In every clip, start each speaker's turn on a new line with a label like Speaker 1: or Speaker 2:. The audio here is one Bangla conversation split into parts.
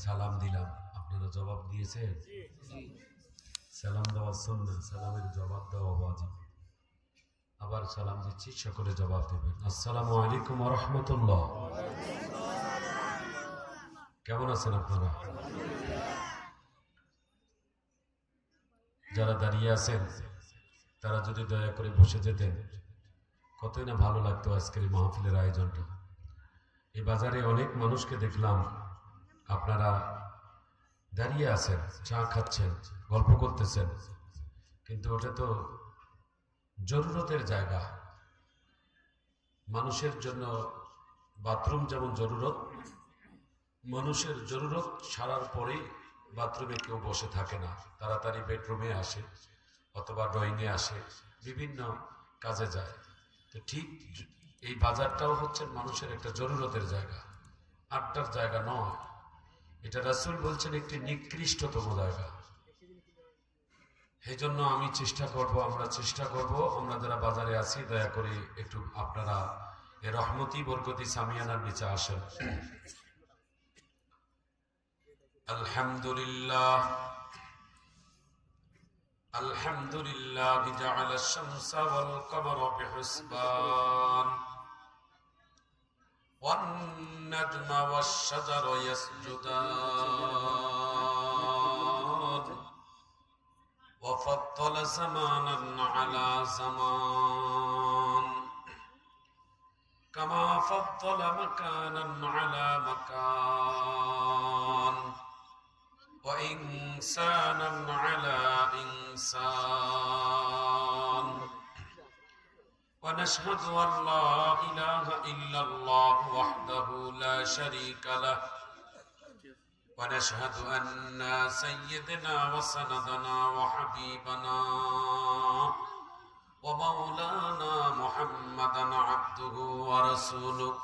Speaker 1: সালাম দিলাম, আপনারা জবাব দিয়েছেন? সালাম দেওয়া সুন্নাহ, সালামের জবাব দেওয়া ওয়াজিব। আবার সালাম দিচ্ছি, সকলে জবাব দেবেন। আসসালামু আলাইকুম ওয়া রাহমাতুল্লাহ। কেমন আছেন আপনারা? যারা দাঁড়িয়ে আছেন তারা যদি দয়া করে বসে যেতেন, কতই না ভালো লাগতো আজকের এই মাহফিলের আয়োজনটা। এই বাজারে অনেক মানুষকে দেখলাম, আপনারা দাঁড়িয়ে আছেন, চা খাচ্ছেন, গল্প করতেছেন, কিন্তু ওটা তো জরুরতের জায়গা। মানুষের জন্য বাথরুম যেমন জরুরত, মানুষের জরুরত সারার পরেই বাথরুমে কেউ বসে থাকে না, তাড়াতাড়ি বেডরুমে আসে অথবা ড্রয়িংয়ে আসে, বিভিন্ন কাজে যায়। তো ঠিক এই বাজারটাও হচ্ছে মানুষের একটা জরুরতের জায়গা, আড্ডার জায়গা নয়। এটা রাসূল বলছেন একটি নিকৃষ্টতম জায়গা। এই জন্য আমি চেষ্টা করব, আমরা চেষ্টা করব, আমরা যারা বাজারে আছি দয়া করে একটু আপনারা এ রহমতি বরকতি সামিয়ানার নিচে আসেন। আলহামদুলিল্লাহ আলহামদুলিল্লাহ জাআলা আশ-শামসা ওয়াল কমারা বিহিসবান ওয়ান নাজমা ওয়াশ-শাজারু ইয়াসজুদান ওয়া ফাদ্দালা জামানান আলা জামান কামা ফাদ্দালা মাকানান আলা মাকান وإنسانا على إنسان ونشهد أن لا إله إلا الله وحده لا شريك له ونشهد أن سيدنا وسندنا وحبيبنا ومولانا محمدا عبده ورسوله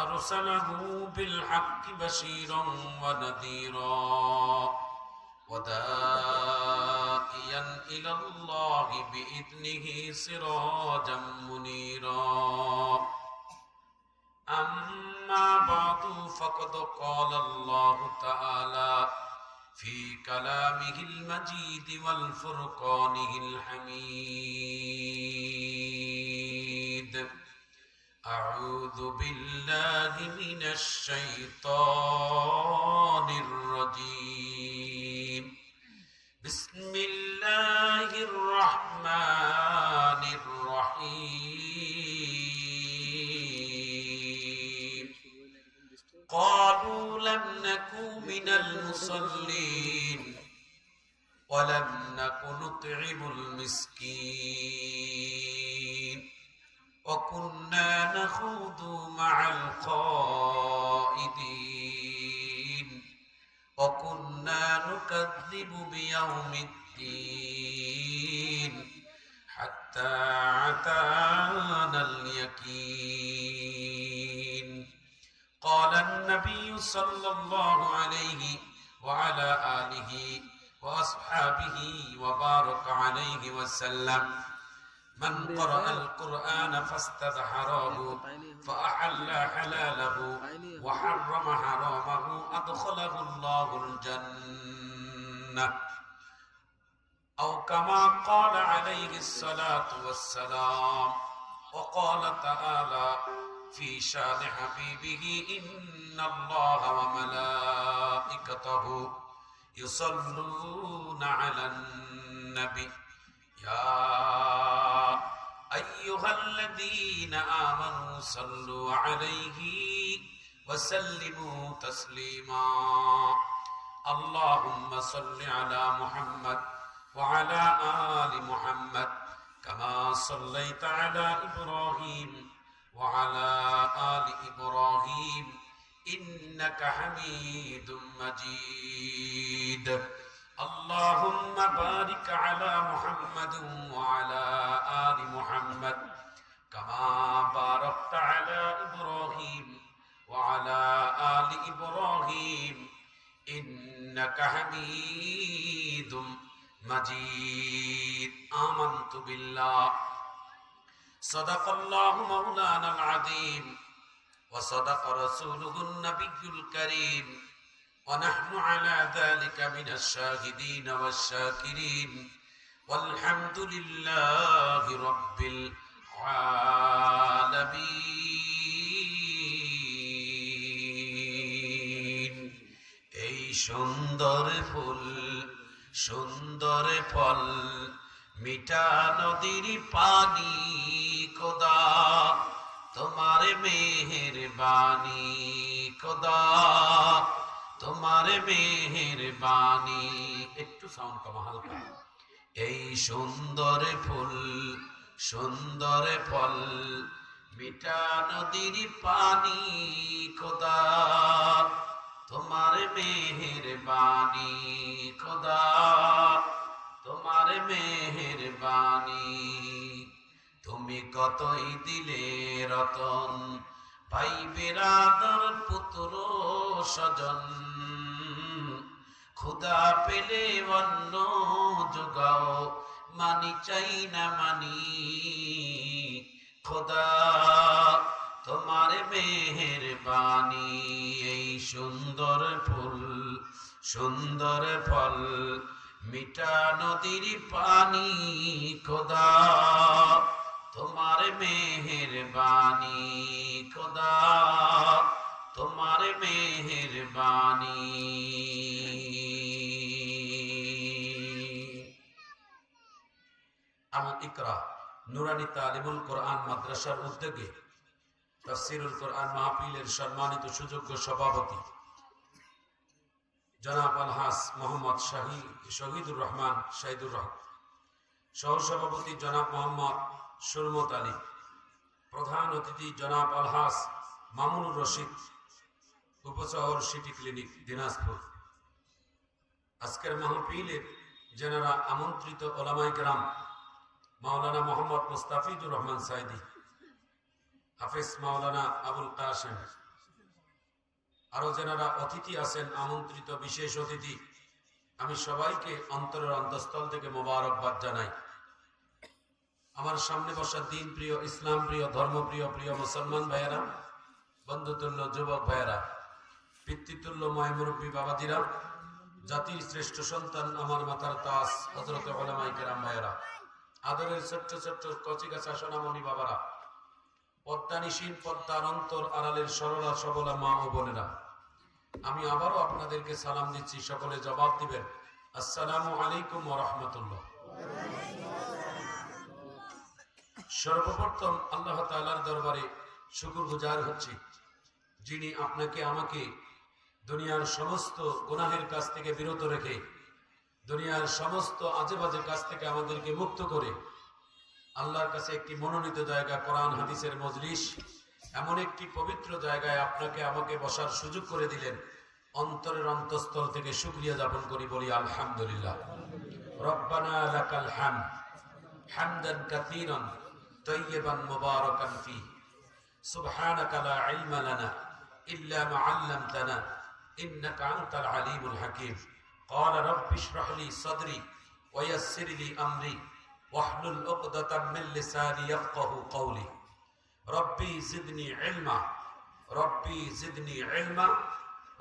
Speaker 1: أرسله بالحق بشيرا ونذيرا وداعيا إلى الله بإذنه سراجا منيرا أما بعد فقد قال الله تعالى في كلامه المجيد والفرقانه الحميد أعوذ بالله من الشيطان الرجيم بسم الله الرحمن الرحيم قالوا لم نكن من المصلين ولم نكن نطعم المسكين وكنا نخوض مع الخائضين وكنا نكذب بيوم الدين حتى أتانا اليقين قال النبي صلى الله عليه وعلى آله وأصحابه وبارك عليه وسلم من قرأ القرآن فاستظهره فأحل حلاله وحرم حرامه أدخله الله الجنة أو كما قال عليه الصلاة والسلام وقال تعالى في شان حبيبه إن الله وملائكته يصلون على النبي يا أيها الذين آمنوا صلوا عليه وسلموا تسليما اللهم صل على محمد وعلى آل محمد كما صليت على إبراهيم وعلى آل إبراهيم إنك حميد مجيد اللهم بارك على محمد وعلى آل محمد كما باركت على إبراهيم وعلى آل إبراهيم إنك حميد مجيد آمنت بالله صدق الله مولانا العظيم وصدق رسوله النبي الكريم ونحن على ذلك من الشاهدين والشاكرين والحمد لله رب العالمين এই সুন্দর ফুল সুন্দর ফল মিঠা নদীর পানি খোদা তোমার মেহেরবানি খোদা তোমার মেহেরবানি একটু সাউন্ড কমা হালকা এই সুন্দর ফুল সুন্দর ফল মিঠা নদীর পানি খোদা তোমার মেহেরবানি খোদা তোমার মেহেরবানি তুমি কতই দিলে রতন পাইবে রাধার পুত্র স্বজন খুদা পেলে অন্ন যোগাও মানি চাই না মানি খোদা তোমার মেহেরবানি এই সুন্দর ফুল সুন্দর ফল মিঠা নদীর পানি খোদা তোমার মেহেরবানি খোদা তোমার মেহেরবানি আল ইকরা নুরানি তালিমুল কোরআন মাদ্রাসার উদ্যোগে তাফসীরুল কোরআন মাহফিলের সম্মানিত সুযোগ্য সভাপতি জনাব আলহাস মোহাম্মদ শহীদুর রহমান শাহিদুর রহমান, সহসভাপতি জনাব মোহাম্মদ সুরমত আলী, প্রধান অতিথি জনাব আলহাস মামুনুর রশিদ, উপশহর সিটি ক্লিনিক দিনাজপুর। আজকের মাহফিলের যারা আমন্ত্রিত ওলামায়ে কেরাম মাওলানা মোহাম্মদ মুস্তাফিজুর রহমান সাইদি, হাফেজ মাওলানা আবুল কাসেম, আরো যারা অতিথি আছেন আমন্ত্রিত বিশেষ অতিথি, আমি সবাইকে অন্তরের অন্তঃস্থল থেকে মোবারকবাদ জানাই। আমার সামনে বসা দিন প্রিয়, ইসলাম প্রিয়, ধর্মপ্রিয় প্রিয় মুসলমান ভাইয়েরা, বন্ধুতুল্য যুবক ভাইয়েরা, পিতৃতুল্য ময় মুরব্বী বাবাজিরা, জাতির শ্রেষ্ঠ সন্তান আমার মাথার তাজ হযরত উলামায়ে কেরাম ভাইয়েরা, আদরের ছোট্ট ছোট্ট কচিকাঁচা সোনামণি বাবারা, পদ্মানিসীন পদ্মার অন্তর আড়ালের সরলা সবলা মা ও বোনেরা, আমি আবারও আপনাদেরকে সালাম দিচ্ছি। সকলে জবাব দিবেন আসসালামু আলাইকুম ওয়া রাহমাতুল্লাহ। সর্বপ্রথম আল্লাহ তাআলার দরবারে শুকরগুজার হচ্ছি, যিনি আপনাকে আমাকে দুনিয়ার সমস্ত গুনাহের কাছ থেকে বিরত রেখে দুনিয়ার সমস্ত আজে বাজে কাজ থেকে আমাদেরকে মুক্ত করে আল্লাহর কাছে একটি মনোনীত জায়গা কোরআন হাদিসের মজলিস, এমন একটি পবিত্র জায়গায় আপনাকে আমাকে বসার সুযোগ করে দিলেন। অন্তরের অন্তঃস্থল থেকে শুকরিয়া জ্ঞাপন করি, বলি আলহামদুলিল্লাহ। রব্বানা লাকাল হামদ হামদান কাসীরান তাইয়্যিবান মুবারাকান ফি সুবহানাকা লা ইলমা লানা ইল্লা মা 'আল্লামতানা ইন্নাকা আনতাল আলীমুল হাকীম। ক্বালা রাব্বি ইশরাহ লি সাদরি ওয়া ইয়াসসির লি আমরি ওয়াহলুল উকদাতাম মিন লিসানি ইয়াফকাহু কওলি। রব্বি জিদনি ইলমা, রব্বি জিদনি ইলমা,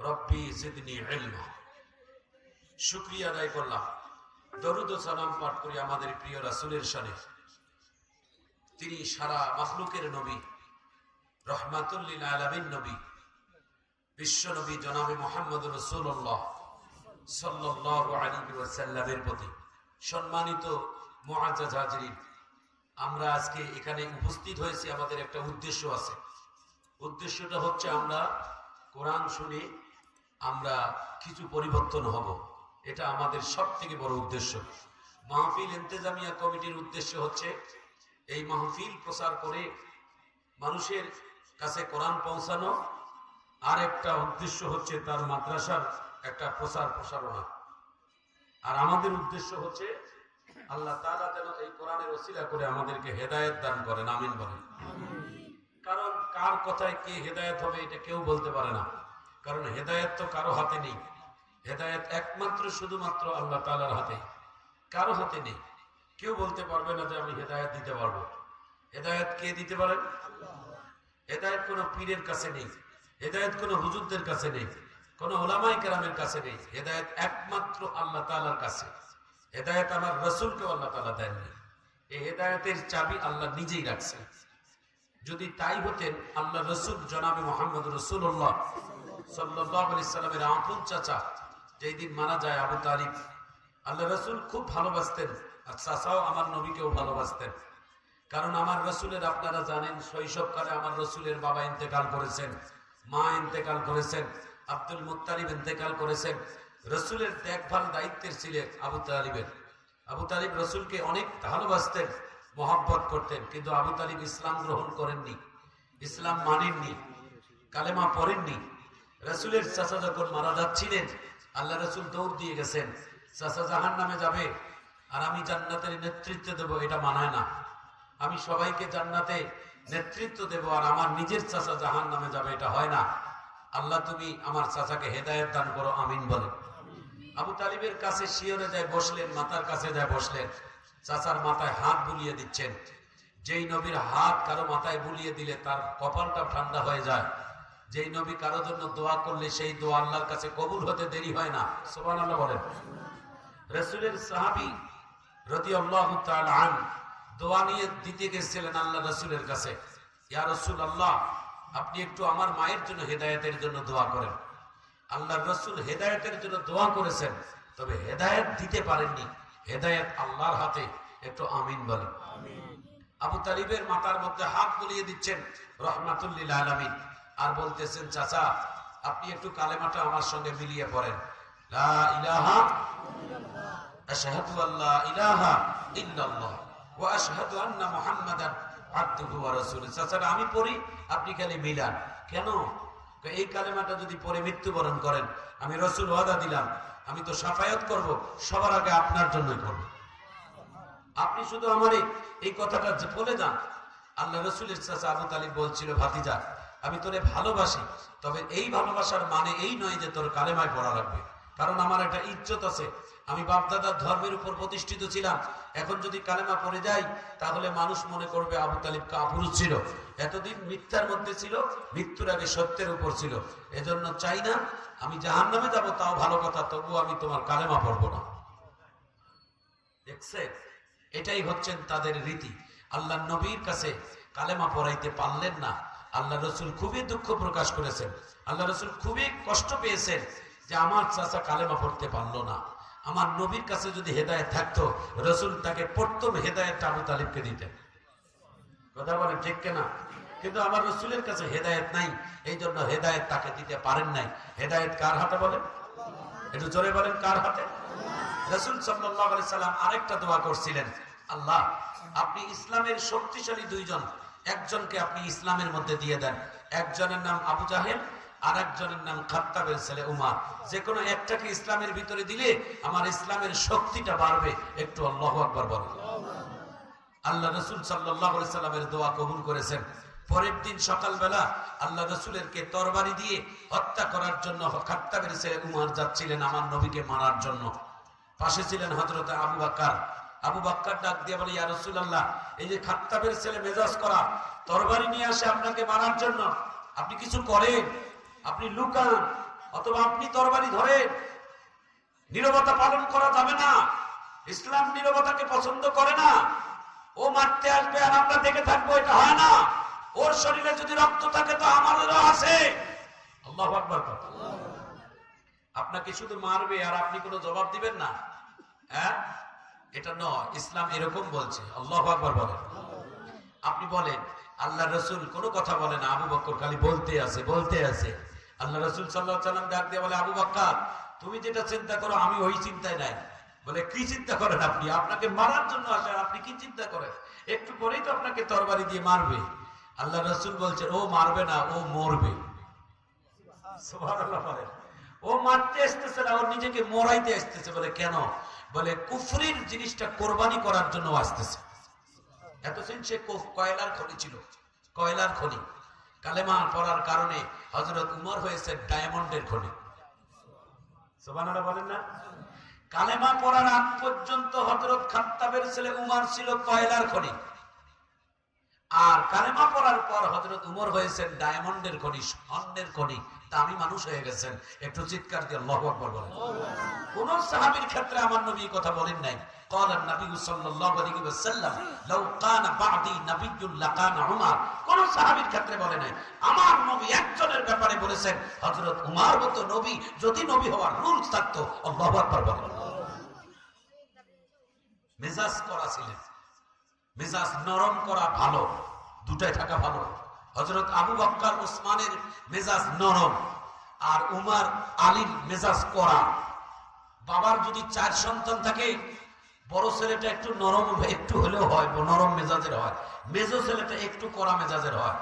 Speaker 1: রব্বি জিদনি ইলমা। শুকরিয়া আদায় করলাম, দরুদ ও সালাম পাঠ করি আমাদের প্রিয় রাসূলের শানে। তিনি সারা মাখলুকের নবী, রহমাতুল লিল আলামিন নবী, বিশ্ব নবী জনাবে মুহাম্মদুর রাসূলুল্লাহ সাল্লাল্লাহু আলাইহি ওয়াসাল্লামের প্রতি সম্মানিত মুআজ্জাজ হাজরিন, আমরা আজকে এখানে উপস্থিত হয়েছি, আমাদের একটা উদ্দেশ্য আছে। উদ্দেশ্যটা হচ্ছে আমরা কোরআন শুনে আমরা কিছু পরিবর্তন হব, এটা আমাদের সব থেকে বড় উদ্দেশ্য। মাহফিল ইন্তেজামিয়া কমিটির উদ্দেশ্য হচ্ছে এই মাহফিল প্রচার করে মানুষের কাছে কোরআন পৌঁছানো, আর একটা উদ্দেশ্য হচ্ছে তার মাদ্রাসার একটা প্রচার প্রসারণা। আর আমাদের উদ্দেশ্য হচ্ছে আল্লাহ তাআলা যেন এই কোরআনের ওসিলা করে আমাদেরকে হেদায়েত দান করেন, আমিন বলেন। কারণ কার কথায় কে হেদায়েত হবে এটা কেউ বলতে পারে না, কারণ হেদায়েত তো কারো হাতে নেই। হেদায়েত একমাত্র শুধুমাত্র আল্লাহ তাআলার হাতে, কারো হাতে নেই। কেউ বলতে পারবে না যে আমি হেদায়েত দিতে পারবো। হেদায়েত কে দিতে পারেন? হেদায়েত কোনো পীরের কাছে নেই, হেদায়েত কোনো হুজুরদের কাছে নেই, কোন ওলামায়ে কেরামের কাছে নেই। হেদায়েত একমাত্র আল্লাহ তাআলার কাছে। হেদায়েত আমার রাসূলকে আল্লাহ তাআলা দেননি। এই হেদায়েতের চাবি আল্লাহ নিজেই রাখছেন। যদি তাই হতেন, আল্লাহ রাসূল জনাবে মুহাম্মদ রাসূলুল্লাহ সাল্লাল্লাহু আলাইহি সাল্লামের আপন চাচা যেই দিন মারা যায় আবু তালিব, আল্লাহ রাসূল খুব ভালোবাসতেন, আর চাচাও আমার নবীকেও ভালোবাসতেন। কারণ আমার রাসূলের, আপনারা জানেন, শৈশবকালে আমার রাসূলের বাবা ইন্তেকাল করেছেন, মা ইন্তেকাল করেছেন, আব্দুল মুত্তালিব ইন্তেকাল করেছেন। রাসূলের দেখভাল দায়িত্বের ছিলেন আবু তালিবের। আবু তালিব রাসূলকে অনেক ভালোবাসতেন, মহব্বত করতেন, কিন্তু আবু তালিব ইসলাম গ্রহণ করেননি, ইসলাম মানেননি, কালেমা পড়েননি। রাসূলের চাচা যখন মারা যাচ্ছিলেন, আল্লাহ রাসূল দৌড় দিয়ে গেছেন, চাচা জাহান্নামে যাবে আর আমি জান্নাতের নেতৃত্ব দেব, এটা মানায় না। আমি সবাইকে জান্নাতে নেতৃত্ব দেব আর আমার নিজের চাচা জাহান্নামে যাবে, এটা হয় না। আল্লাহ তুমি আমার চাচাকে হেদায়েত দান করো, আমিন বলেন। আবু তালিবের কাছে শিয়রে যায় বসলেন, মাথার কাছে যায় বসলেন, চাচার মাথায় হাত বুলিয়ে দিচ্ছেন। যেই নবীর হাত কারো মাথায় বুলিয়ে দিলে তার কপালটা ঠান্ডা হয়ে যায়, যেই নবী কারো জন্য দোয়া করলে সেই দোয়া আল্লাহর কাছে কবুল হতে দেরি হয় না, সুবহানাল্লাহ বলেন। রাসূলের সাহাবী রাদিয়াল্লাহু তাআলা আনহু দোয়া নিয়ে দিতে গেছিলেন আল্লাহ রাসূলের কাছে, ইয়া রাসূলুল্লাহ, আপনি একটু আমার মায়ের জন্য হেদায়েতের জন্য দোয়া করেন। আল্লাহর রাসূল হেদায়েতের জন্য দোয়া করেছেন, তবে হেদায়েত দিতে পারেননি, হেদায়েত আল্লাহর হাতে, একটু আমিন বলেন। আবু তালিবের মাথার মধ্যে হাত বুলিয়ে দিচ্ছেন রাহমাতুল লিল আলামিন, আর বলতেছেন, চাচা আপনি একটু কালেমাটা আমার সঙ্গে মিলিয়ে পড়েন, লা ইলাহা আশহাদু আল্লা ইলাহা ইল্লাল্লাহ ওয়া আশহাদু আন্না মুহাম্মাদান আবদুহু ওয়া রাসূলুহু। চাচা আমি পড়ি, আপনি খালি মিলান। কেন? এই কালেমাটা যদি পড়ে মৃত্যুবরণ করেন, আমি রাসূল ওয়াদা দিলাম, আমি তো শাফায়াত করব, সবার আগে আপনার জন্যই করব। আপনি শুধু আমার এই কথাটা বলে যান। আল্লাহ রাসূলের চাচা আবু তালিব বলছিল, ভাতিজা আমি তোরে ভালোবাসি, তবে এই ভালোবাসার মানে এই নয় যে তোর কালেমায় পড়া লাগবে, কারণ আমার একটা ইজ্জত আছে, আমি বাপদাদার ধর্মের উপর প্রতিষ্ঠিত ছিলাম। এখন যদি কালেমা পড়ে যাই তাহলে মানুষ মনে করবে আবু তালিব কাপুরুষ ছিল, এতদিন মিথ্যার মধ্যে ছিল, মৃত্যুর আগে সত্যের উপর ছিল। এজন্য চাই না আমি জাহান্নামে যাব, তাও ভালো কথা, তবু আমি তোমার কালেমা পড়বো না। দেখছে, এটাই হচ্ছেন তাদের রীতি। আল্লাহ নবীর কাছে কালেমা পড়াইতে পারলেন না, আল্লাহ রসুল খুবই দুঃখ প্রকাশ করেছেন, আল্লাহ রসুল খুবই কষ্ট পেয়েছেন যে আমার চাচা কালেমা পড়তে পারলো না। আমার নবীর কাছে যদি হেদায়েত থাকতো, রসুল তাকে প্রথম হেদায়েত আবু তালিবকে দিতেন। কথা বলেন ঠিক কিনা? কিন্তু আমার রসুলের কাছে হেদায়েত নাই, এই জন্য হেদায়েত তাকে দিতে পারেন নাই। হেদায়েত কার হাতে বলেন? একটু জোরে বলেন, কার হাতে? রাসূল সাল্লাল্লাহু আলাইহি সাল্লাম আরেকটা দোয়া করছিলেন, আল্লাহ আপনি ইসলামের শক্তিশালী দুইজন, একজনকে আপনি ইসলামের মধ্যে দিয়ে দেন, একজনের নাম আবু জাহেল আর একজনের নাম খাত্তাবের ছেলে উমার, যে কোনো একটাকে ইসলামের ভিতরে দিলে আমার ইসলামের শক্তিটা বাড়বে। একটু আল্লাহু আকবার বলেন। আল্লাহ রাসূল সাল্লাল্লাহু আলাইহি সাল্লামের দোয়া কবুল করেছেন। পরের দিন সকালবেলা আল্লাহ রাসূলেরকে তরবারি দিয়ে হত্যা করার জন্য খাত্তাবের ছেলে উমার যাচ্ছিলেন আমার নবীকে মারার জন্য। পাশে ছিলেন হযরত আবু বকর। আবু বকর ডাক দিয়ে বলে, ইয়া রাসূলুল্লাহ, এই যে খাত্তাবের ছেলে মেজাজ করা তরবারি নিয়ে আসে আপনাকে মারার জন্য, আপনি কিছু করেন, আপনি লুকান অথবা আপনি তরবারি ধরেন। নীরবতা পালন করা যাবে না, ইসলাম নীরবতাকে পছন্দ করে না। ও মারতে আসবে আর আমরা দেখে থাকবো, এটা হয় না। ওর শরীরে যদি রক্ত থাকে তো আমাদেরও আছে। আল্লাহু আকবার। আপনাকে শুধু মারবে আর আপনি কোনো জবাব দিবেন না, হ্যাঁ, এটা নয়। ইসলাম এরকম বলছে। আল্লাহু আকবার বলেন। আপনি বলেন আল্লাহ রসুল কোনো কথা বলে না, আবু বকর খালি বলতে আছে। আল্লাহ রসুল সাল্লাল্লাহু আলাইহি সাল্লাম ডাক দিয়ে বলে, আবু বকর তুমি যেটা চিন্তা করো আমি ওই চিন্তায় নাই। বলে, কি চিন্তা করেন আপনি? আপনাকে মারার জন্য আসে, আপনি কি চিন্তা করেন? একটু পরেই তো আপনাকে তরবারি দিয়ে মারবে। আল্লাহ রসুল বলছেন, ও মারবে না, ও মরবে। সুবহানাল্লাহ বলেন। ও মারতে আসতেছে না, ও নিজেকে মরাইতে আসতেছে। বলে, কেন? বলে, কুফরির জিনিসটা কোরবানি করার জন্য আসতেছে। এতদিন সে কয়লার খনি ছিল, কয়লার খনি। কালেমা পড়ার কারণে হযরত উমর হয়েছে ডায়মন্ডের খনি। সুবহানাল্লাহ বলেন না? কালেমা পড়ার আগ পর্যন্ত হযরত খাত্তাবের ছেলে উমর ছিল কয়লার খনি, আর কালেমা পড়ার পর হযরত উমর হয়েছেন ডায়মন্ডের খনি, স্বর্ণের খনি, দামি মানুষ হয়ে গেছেন। একটু চিৎকার দিয়ে আল্লাহু আকবার বলেন। কোন সাহাবীর ক্ষেত্রে আমার নবী কথা বলেন নাই। قال النبي صلى الله عليه وسلم لو كان بعدي نبي لكان عمر। কোন সাহাবীর ক্ষেত্রে বলে নাই। আমার নবী একজনের ব্যাপারে বলেছেন হযরত উমর মতো নবী যদি নবী হওয়ার রুলস থাকতো। আল্লাহু আকবার বলেন। মেজাজ করা ছিলেন, মেজাজ নরম করা ভালো, দুটাই থাকা ভালো। হযরত আবু বকর উসমানের মেজাজ নরম, আর উমর আলীর মেজাজ করা। বাবার যদি 4 সন্তান থাকে, বড় ছেলেটা একটু নরম, একটু হলেও হয় নরম মেজাজের হয়, মেজো ছেলেটা একটু কড়া মেজাজের হয়।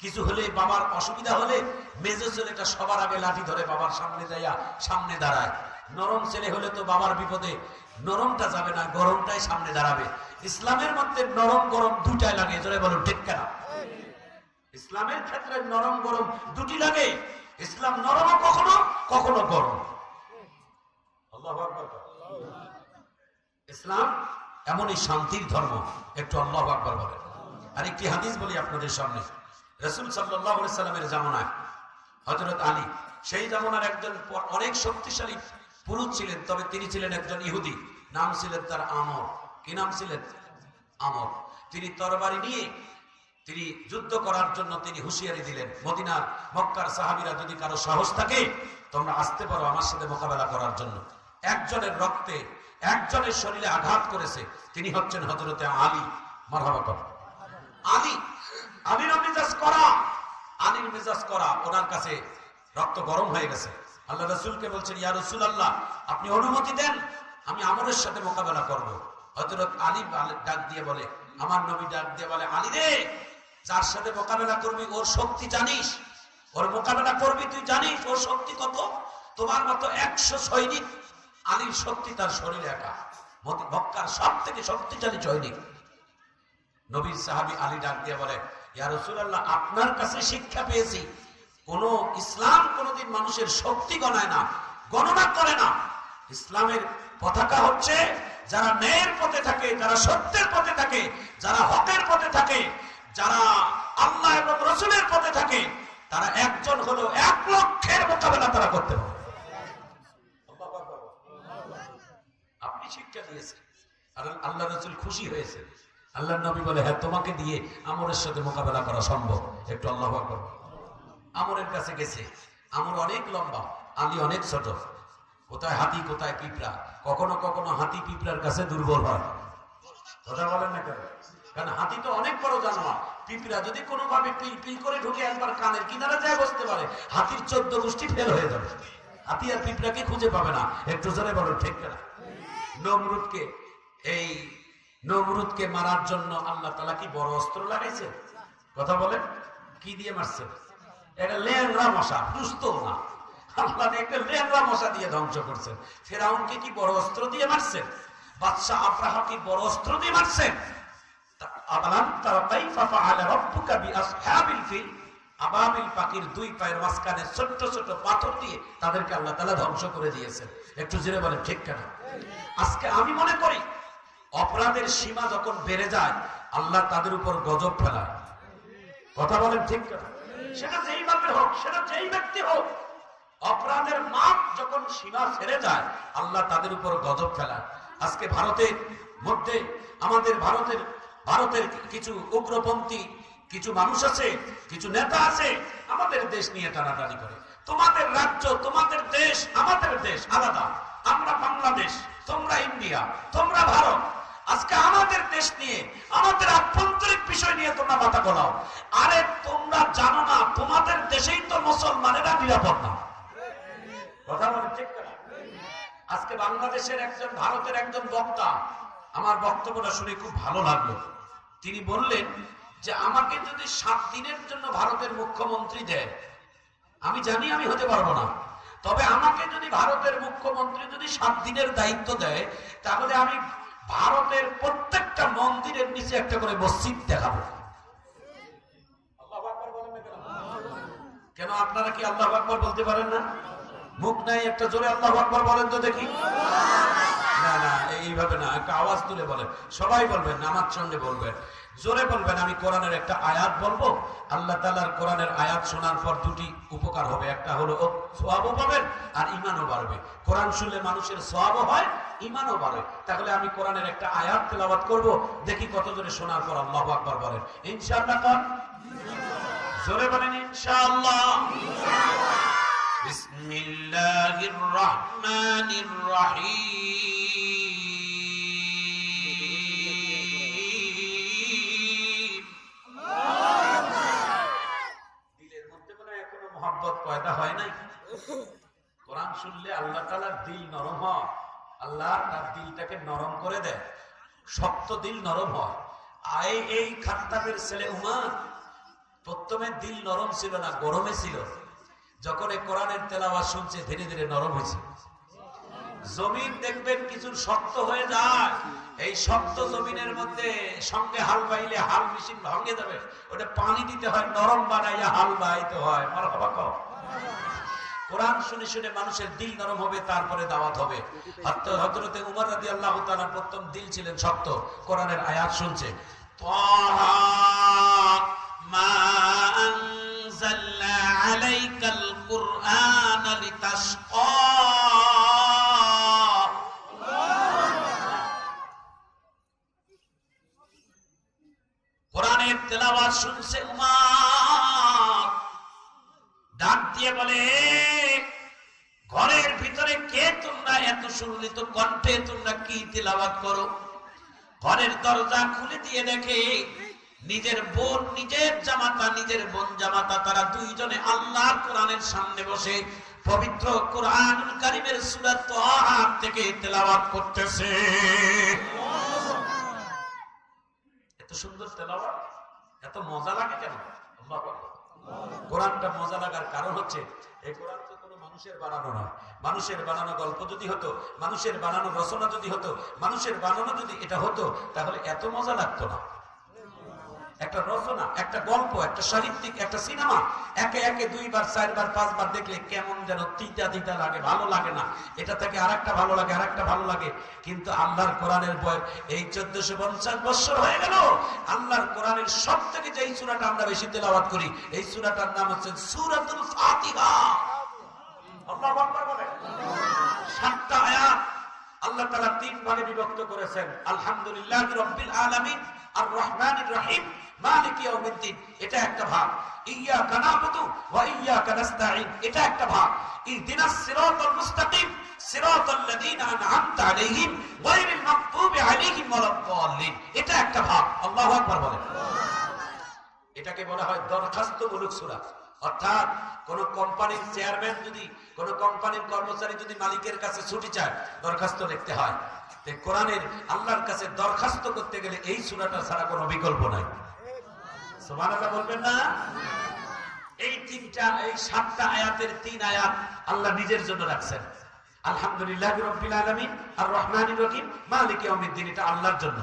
Speaker 1: কিছু হলে বাবার অসুবিধা হলে মেজো ছেলেটা সবার আগে লাঠি ধরে বাবার সামনে যাইয়া সামনে দাঁড়ায়। নরম ছেলে হলে তো বাবার বিপদে নরমটা যাবে না, গরমটাই সামনে দাঁড়াবে। ইসলামের মধ্যে নরম গরম দুটাই লাগে, জোরে বলুন ঠিক কেনা? ইসলামের ক্ষেত্রে নরম গরম দুটি লাগে। ইসলাম নরম কখনো কখনো গরম। আল্লাহু আকবার। ইসলাম এমনই শান্তির ধর্ম। একটু আল্লাহু আকবার বলেন। আর একটি হাদিস বলি আপনাদের সামনে। রাসূল সাল্লাল্লাহু আলাইহি সাল্লামের জামানায় হযরত আলী, সেই জামানার একজন অনেক শক্তিশালী পুরুষ ছিলেন, তবে তিনি ছিলেন একজন ইহুদি। নাম ছিলেন তার আমর। কি নাম ছিলেন? আমর। তিনি তরবারি নিয়ে তিনি যুদ্ধ করার জন্য তিনি হুঁশিয়ারি দিলেন, মদিনার মক্কার সাহাবীরা যদি কারো সাহস থাকে তোমরা আসতে পারো আমার সাথে মোকাবেলা করার জন্য। একজনের রক্তে একজনের শরীরে আঘাত করেছে, তিনি হচ্ছেন হযরতে আলী। মারহাবা কর। আলীর মেজাজ করা, আলীর মেজাজ করা, ওনার কাছে রক্ত গরম হয়ে গেছে। আল্লাহ রাসূলকে বলছেন, ইয়া রাসূলুল্লাহ আপনি অনুমতি দেন, আমি আমরের সাথে মোকাবেলা করব। হযরত আলী ডাক দিয়ে বলে, আমার নবী ডাক দিয়ে বলে, আলী রে, যার সাথে মোকাবেলা করবি ওর শক্তি জানিস? ওর মোকাবেলা করবি তুই জানিস ওর শক্তি কত? তোমার মতো 100 সৈনিক। আলীর শক্তি তার শরীরে একা। মক্কার সব থেকে শক্তিশালী সৈনিক। নবীর সাহাবী আলী ডাক দিয়ে বলে, ইয়া রাসূলুল্লাহ আপনার কাছে শিক্ষা পেয়েছি, কোন ইসলাম কোনদিন মানুষের শক্তি গণায় না, গণনা করে না। ইসলামের পতাকা হচ্ছে যারা ন্যায়ের পথে থাকে, যারা সত্যের পথে থাকে, যারা হকের পথে থাকে, যারা আল্লাহ এবং রাসূলের পথে থাকে, তারা একজন হলো 1 লক্ষের মোকাবেলা তারা করতে পারে। আপনি শিক্ষা দিয়েছেন আর আল্লাহ রাসূল খুশি হয়েছে। আল্লাহর নবী বলে, হ্যাঁ তোমাকে দিয়ে আমরের সাথে মোকাবেলা করা সম্ভব। একটু আল্লাহু আকবার। আমরের কাছে গেছে, আমর অনেক লম্বা, আলী অনেক ছোট। কোথায় হাতি কোথায় পিঁপড়া, কখনো কখনো হাতি পিঁপড়ার কাছে দুর্বল হয়। কথা বলেন না কেন? কারণ হাতি তো অনেক বড় জানোয়ার, পিঁপড়া যদি কোনোভাবে পিল পিল করে ঢুকে একবার কানের কিনারে যায় বসতে পারে, হাতির 14 গোষ্ঠী ফেল হয়ে যাবে। হাতি আর পিঁপড়াকে খুঁজে পাবে না। একটু জোরে বলো ঠিক না? নমরুদকে মারার জন্য আল্লাহ তাআলা কি বড় অস্ত্র লাগাইছে? কথা বলেন, কি দিয়ে মারছে? এটা ল্যাংড়া মশা, দুষ্ট না। আল্লাহ একটা ল্যাংড়া মশা দিয়ে ধ্বংস করছেন। ফেরাউনকে কি বড় অস্ত্র দিয়ে মারছেন? বাদশা আব্রাহা কি বড় অস্ত্র দিয়ে মারছেন? আলাম তারা কাইফা ফাআলা রাব্বুকা বিআসহাবিল ফিল। আবাবিল পাখির 2 পায়ের মাঝখানে ছোট ছোট পাথর দিয়ে তাদেরকে আল্লাহ তাআলা ধ্বংস করে দিয়েছেন। একটু জোরে বলেন ঠিক কেন? আজকে আমি মনে করি অপরাধের সীমা যখন বেড়ে যায় আল্লাহ তাদের উপর গজব ফেলায়। কথা বলেন ঠিক কেন? সেটা যেই ভাবে হোক, সেটা যেই ব্যক্তি হোক, অপরাধের মাপ যখন সীমা ছেড়ে যায় আল্লাহ তাদের উপর গজব ফেলায়। আজকে ভারতের মধ্যে আমাদের ভারতের কিছু উগ্রপন্থী কিছু মানুষ আছে, কিছু নেতা আছে, আমাদের দেশ নিয়ে টানাটানি করে। তোমাদের রাজ্য, তোমাদের দেশ, আমাদের দেশ আলাদা। আমরা বাংলাদেশ, তোমরা ইন্ডিয়া, তোমরা ভারত। আজকে আমাদের দেশ নিয়ে, আমাদের আভ্যন্তরিক বিষয় নিয়ে তোমরা মাথা গলাও। আরে তোমরা জানো না তোমাদের দেশেই তো মুসলমানেরা নিরাপদ না। কথা বলে ঠিক না? আজকে বাংলাদেশের একজন, ভারতের একজন বক্তা, আমার বক্তব্যটা শুনে খুব ভালো লাগলো। তিনি বললেন যে আমাকে যদি 7 দিনের জন্য ভারতের মুখ্যমন্ত্রী দেয়, আমি জানি আমি হতে পারবো না, তবে আমাকে যদি ভারতের মুখ্যমন্ত্রী যদি 7 দিনের দায়িত্ব দেয়, তাহলে আমি ভারতের প্রত্যেকটা মন্দিরের নিচে একটা করে মসজিদ দেখাবো। আল্লাহু আকবার বলেন না কেন? আপনারা কি আল্লাহু আকবার বলতে পারেন না? মুখ নাই, একটা জোরে আল্লাহু আকবার বলেন তো দেখি। না না, এইভাবে না, একটা আওয়াজ তুলে বলেন, সবাই বলবেন, নামাজ সঙ্গে বলবেন, জোরে বলবেন। আমি কোরআনের একটা আয়াত বলবো, আল্লাহ তাআলার কোরআনের আয়াত শোনার পর দুটি উপকার হবে, একটা হলো সওয়াবও পাবেন আর ঈমানও বাড়বে। কোরআন শুনলে মানুষের সওয়াবও হয়, ঈমানও বাড়ে। তাহলে আমি কোরআনের একটা আয়াত তেলাওয়াত করব, দেখি কত জোরে শোনার পর আল্লাহু আকবার বলেন ইনশাআল্লাহ। কোন জোরে বলেন ইনশাআল্লাহ। বিসমিল্লাহির রহমানির রহিম। দিলের মধ্যে মনে হয় এখনো মহব্বত পয়দা হয় নাই। কোরআন শুনলে আল্লাহ তাআলার দিল নরম হয়, আল্লাহ তার দিলটাকে নরম করে দেয়, শক্ত দিল নরম হয়। এই খাত্তাবের ছেলে উমর প্রথমে দিল নরম ছিল না, গরমে ছিল। যখন এই কোরআনের তেলাওয়াত শুনছে ধীরে ধীরে নরম হয়েছে। জমিন দেখবেন কিছু শক্ত হয়ে যায়, এই শক্ত জমিনের মধ্যে সঙ্গে হাল বাইলে হাল মেশিন ভাঙে যাবে, ওটা পানি দিতে হয়, নরম বানাইয়া হাল বাইতে হয়। মারহাবা কও। কোরআন শুনে শুনে মানুষের দিল নরম হবে, তারপরে দাওয়াত হবে। হযরতে উমর রাদিয়াল্লাহু তাআলা প্রথম দিল ছিলেন শক্ত, কোরআনের আয়াত শুনছে। তাহা মা আনজালনা আলাইকাল কুরআনা লিতাশকা। কোরআনের তেলাওয়াত শুনছে উমর, ডাক দিয়ে বলে, ঘরের ভিতরে কে তোমরা এত সুললিত কণ্ঠে তোমরা কি তিলাওয়াত করো? ঘরের দরজা খুলে দিয়ে দেখে নিজের বোন, নিজের জামাতা, নিজের বোন জামাতা, তারা দুইজনে আল্লাহর কোরআনের সামনে বসে পবিত্র কোরআনুল কারীমের সূরা তাহা থেকে তেলাওয়াত করতেছে। এত সুন্দর তেলাওয়াত, এত মজা লাগে কেন? আল্লাহু আকবার। কোরআনটা মজা লাগার কারণ হচ্ছে এই কোরআন তো কোনো মানুষের বানানো নয়। মানুষের বানানো গল্প যদি হতো, মানুষের বানানো রচনা যদি হতো, মানুষের বানানো যদি এটা হতো, তাহলে এত মজা লাগতো না। একটা রচনা, একটা গল্প, একটা সাহিত্যিক, একটা সিনেমা একে একে 2 বার 4 বার 5 বার দেখলে কেমন যেন তিতা তিতা লাগে, ভালো লাগে না। এটা থেকে আরেকটা ভালো লাগে, আরেকটা ভালো লাগে। কিন্তু আল্লাহর কোরআনের বয়স এই 1450 বছর হয়ে গেল, আল্লাহর কোরআনের সবথেকে যেই সূরাটা আমরা বেশি তেলাওয়াত করি, এই সূরাটার নাম হচ্ছে সূরাতুল ফাতিহা। আল্লাহু আকবার বলে। 7টা আয়াত আল্লাহ তাআলা 3 ভাগে বিভক্ত করেছেন। আলহামদুলিল্লাহি রাব্বিল আলামিন, আর রহমানির রহিম, মালিকি ইয়াউমিদ্দিন, এটা একটা ভাগ। ইয়্যাকা না'বুদু ওয়া ইয়্যাকা নাস্তাঈন, এটা একটা ভাগ। ইহদিনাস সিরাতাল মুস্তাকিম, সিরাতাল লাযীনা আন'আমতা আলাইহিম গায়রিল মাগদুবি আলাইহিম ওয়ালাদ-দাল্লিন, এটা একটা ভাগ। আল্লাহু আকবার বলেন। এটাকে বলা হয় দরখাস্তমূলক সূরা। অর্থাৎ কোন কোম্পানির চেয়ারম্যান যদি, কোন কোম্পানির কর্মচারী যদি মালিকের কাছে ছুটি চায়, দরখাস্ত লিখতে হয়। কোরআনের আল্লাহর কাছে দরখাস্ত করতে গেলে এই সূরাটা ছাড়া কোনো বিকল্প নাই। সুবহানাল্লাহ বলবেন না? এই 7টা আয়াতের 3 আয়াত আল্লাহ নিজের জন্য রাখছেন। আলহামদুলিল্লাহি রাব্বিল আলামিন, আর রহমানির রহিম, মালিকি ইয়াউমিদ্দিন, এটা আল্লাহর জন্য।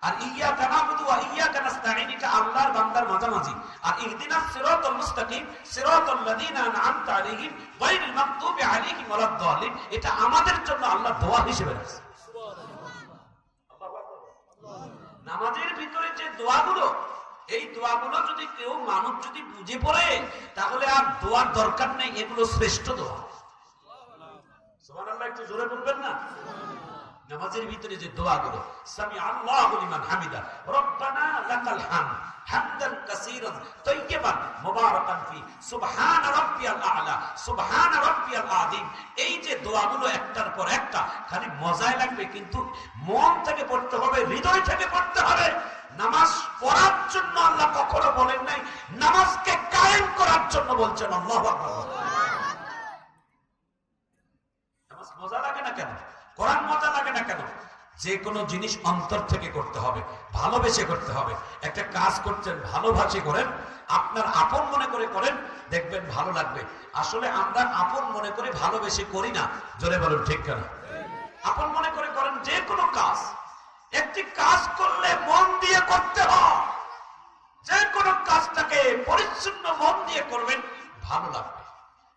Speaker 1: আর ইয়্যাকা না'বুদু ওয়া ইয়্যাকা নাস্তাঈন, এটা আল্লাহর বান্দার মাঝামাঝি। আর ইহদিনাস সিরাতাল মুস্তাকিম, সিরাতাল লাযীনা আন'আমতা আলাইহিম গায়রিল মাগদুবি আলাইহিম ওয়ালাদ-দাল্লিন, এটা আমাদের জন্য আল্লাহ দোয়া হিসেবে রাখছে। নামাজের ভিতরে যে দোয়াগুলো, এই দোয়াগুলো যদি কেউ মানুষ যদি বুঝে পড়ে, তাহলে আর দোয়ার দরকার নেই, এগুলো শ্রেষ্ঠ দোয়া। সুবহানাল্লাহ, একটু জোরে বলবেন না? নামাজের ভিতরে যে দোয়াগুলো, সামি আল্লাহু লিমান হামিদা, রব্বানা লাকাল হামদ হামদান কাসীরান তাইয়্যিবান মুবারাকান ফি, সুবহান রাব্বিয়াল আ'লা, সুবহান রাব্বিয়াল আযীম, এই যে দোয়াগুলো একটার পর একটা খালি মজাই লাগবে, কিন্তু মন থেকে পড়তে হবে, হৃদয় থেকে পড়তে হবে। নামাজ পড়ার জন্য আল্লাহ কখনো বলেন নাই, নামাজকে কায়েম করার জন্য বলছেন। আল্লাহু আকবার। নামাজ মজা লাগে না কেন? কোরআন মজা লাগে না কেন? যে কোনো জিনিস অন্তর থেকে করতে হবে, ভালোবেসে করতে হবে। একটা কাজ করছেন, ভালোবাসে করেন, আপনার আপন মনে করে করেন, দেখবেন ভালো লাগবে। আসলে আমরা আপন মনে করে ভালোবেসে করি না, জোরে বলুন ঠিক কেন? আপন মনে করে করেন যে কোনো কাজ। একটি কাজ করলে মন দিয়ে করতে হয়, যে কোনো কাজটাকে পরিচ্ছন্ন মন দিয়ে করবেন, ভালো লাগবে।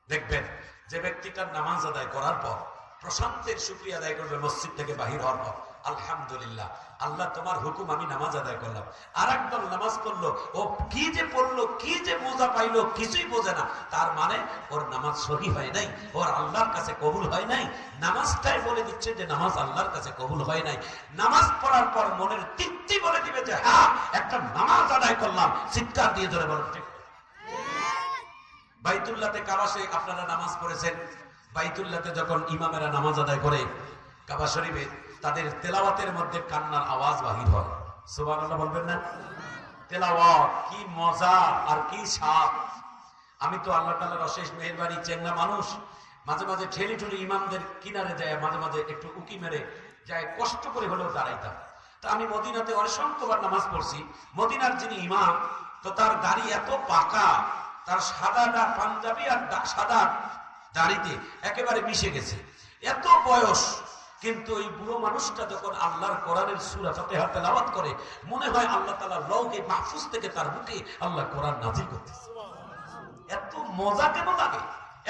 Speaker 1: দেখবেন যে ব্যক্তিটার নামাজ আদায় করার পর প্রশান্তের শুকরিয়া আদায় করবে মসজিদ থেকে বাহির হওয়ার পর। আলহামদুলিল্লাহ, আল্লাহ তোমার হুকুম, আমি নামাজ আদায় করলাম। আর একদল নামাজ পড়লো, ও কি যে পড়লো, কি যে মজা পাইলো, কিছুই বোঝে না। তার মানে ওর নামাজ সহি হয় নাই, ওর আল্লাহর কাছে কবুল হয় নাই। নামাজটাই বলে দিচ্ছে যে নামাজ আল্লাহর কাছে কবুল হয় নাই। নামাজ পড়ার পর মনের তৃপ্তি বলে দিবে যে হ্যাঁ, একটা নামাজ আদায় করলাম। চিৎকার দিয়ে ধরে বলেন ঠিক। বাইতুল্লাহতে কাবাসে আপনারা নামাজ পড়েছেন। বাইতুল্লাহতে যখন ইমামেরা নামাজ আদায় করে কাবা শরীফে, তাদের তেলাওয়াতের মধ্যে কান্নার আওয়াজ বাহির হয়। সুবহানাল্লাহ বলবেন না? তেলাওয়াত কি মজা আর কি স্বাদ। আমি তো আল্লাহ তাআলার অশেষ মেহেরবানি, চেঙ্গা মানুষ, মাঝে মাঝে ঠেলি ঠুলি ইমামদের কিনারে যায়, মাঝে মাঝে একটু উকি মেরে যায়, কষ্ট করে হলেও দাঁড়াইতাম। তা আমি মদিনাতে অসংখ্যবার নামাজ পড়ছি। মদিনার যিনি ইমাম, তো তার দাড়ি এত পাকা, তার সাদাটা পাঞ্জাবি আর সাদা দাড়িতে একেবারে মিশে গেছে, এত বয়স। কিন্তু ওই বুড়ো মানুষটা যখন আল্লাহর কোরআনের সূরা ফাতিহা তেলাওয়াত করে, মনে হয় আল্লাহ তাআলা লৌহে মাহফুজ থেকে তার মুখে আল্লাহ কোরআন নাযিল করতেছে। এত মজা কেন লাগে,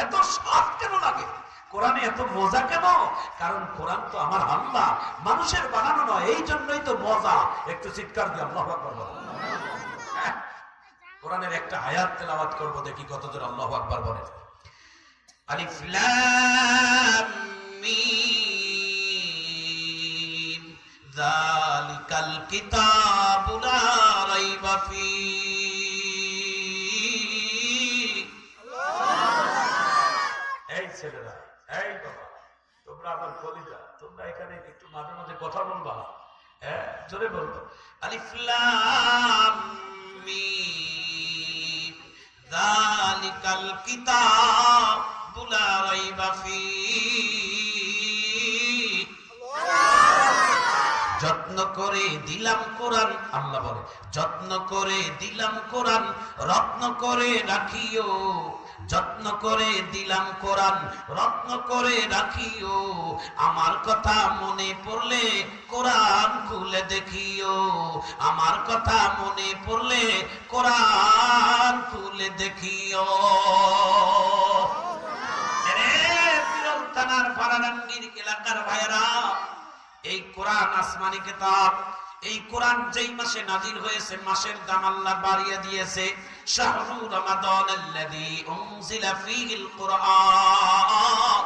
Speaker 1: এত স্বাদ কেন লাগে? কোরআনে এত মজা কেন? কারণ কোরআন তো আমার আল্লাহ, মানুষের বানানো নয়, এই জন্যই তো মজা। একটু চিৎকার দিয়ে আল্লাহু আকবার বলো। কোরআনের একটা আয়াত তেলাওয়াত করব, দেখি কত জোর আল্লাহু আকবার বলেন। আলিফ লাম মিম যালিকাল কিতাবু লা রাইবা ফীহি। এই ছেলেরা, এই বাবা, তোমরা আমার কলিজা, তোমরা এখানে একটু মাঝে মাঝে কথা বলবা, হ্যাঁ জোরে বলবো। আলিফ লাম মিম যালিকাল কিতাবু লা রাইবা ফীহি। যত্ন করে দিলাম কোরআন, আল্লাহ বলে যত্ন করে দিলাম কোরআন, রত্ন করে রাখিও। যত্ন করে দিলাম কোরআন, রত্ন করে রাখিও। আমার কথা মনে পড়লে কোরআন খুলে দেখিও। আমার কথা মনে পড়লে কোরআন খুলে দেখিও। থানার ফারানাঙ্গির এলাকার ভাইরা, এই কোরআন আসমানি কিতাব, এই কোরআন যেই মাসে নাজিল হয়েছে, মাসের দাম আল্লাহ বাড়িয়ে দিয়েছে। শাহরু রমাদানাল্লাযী উনজিলা ফীহিল কুরআন,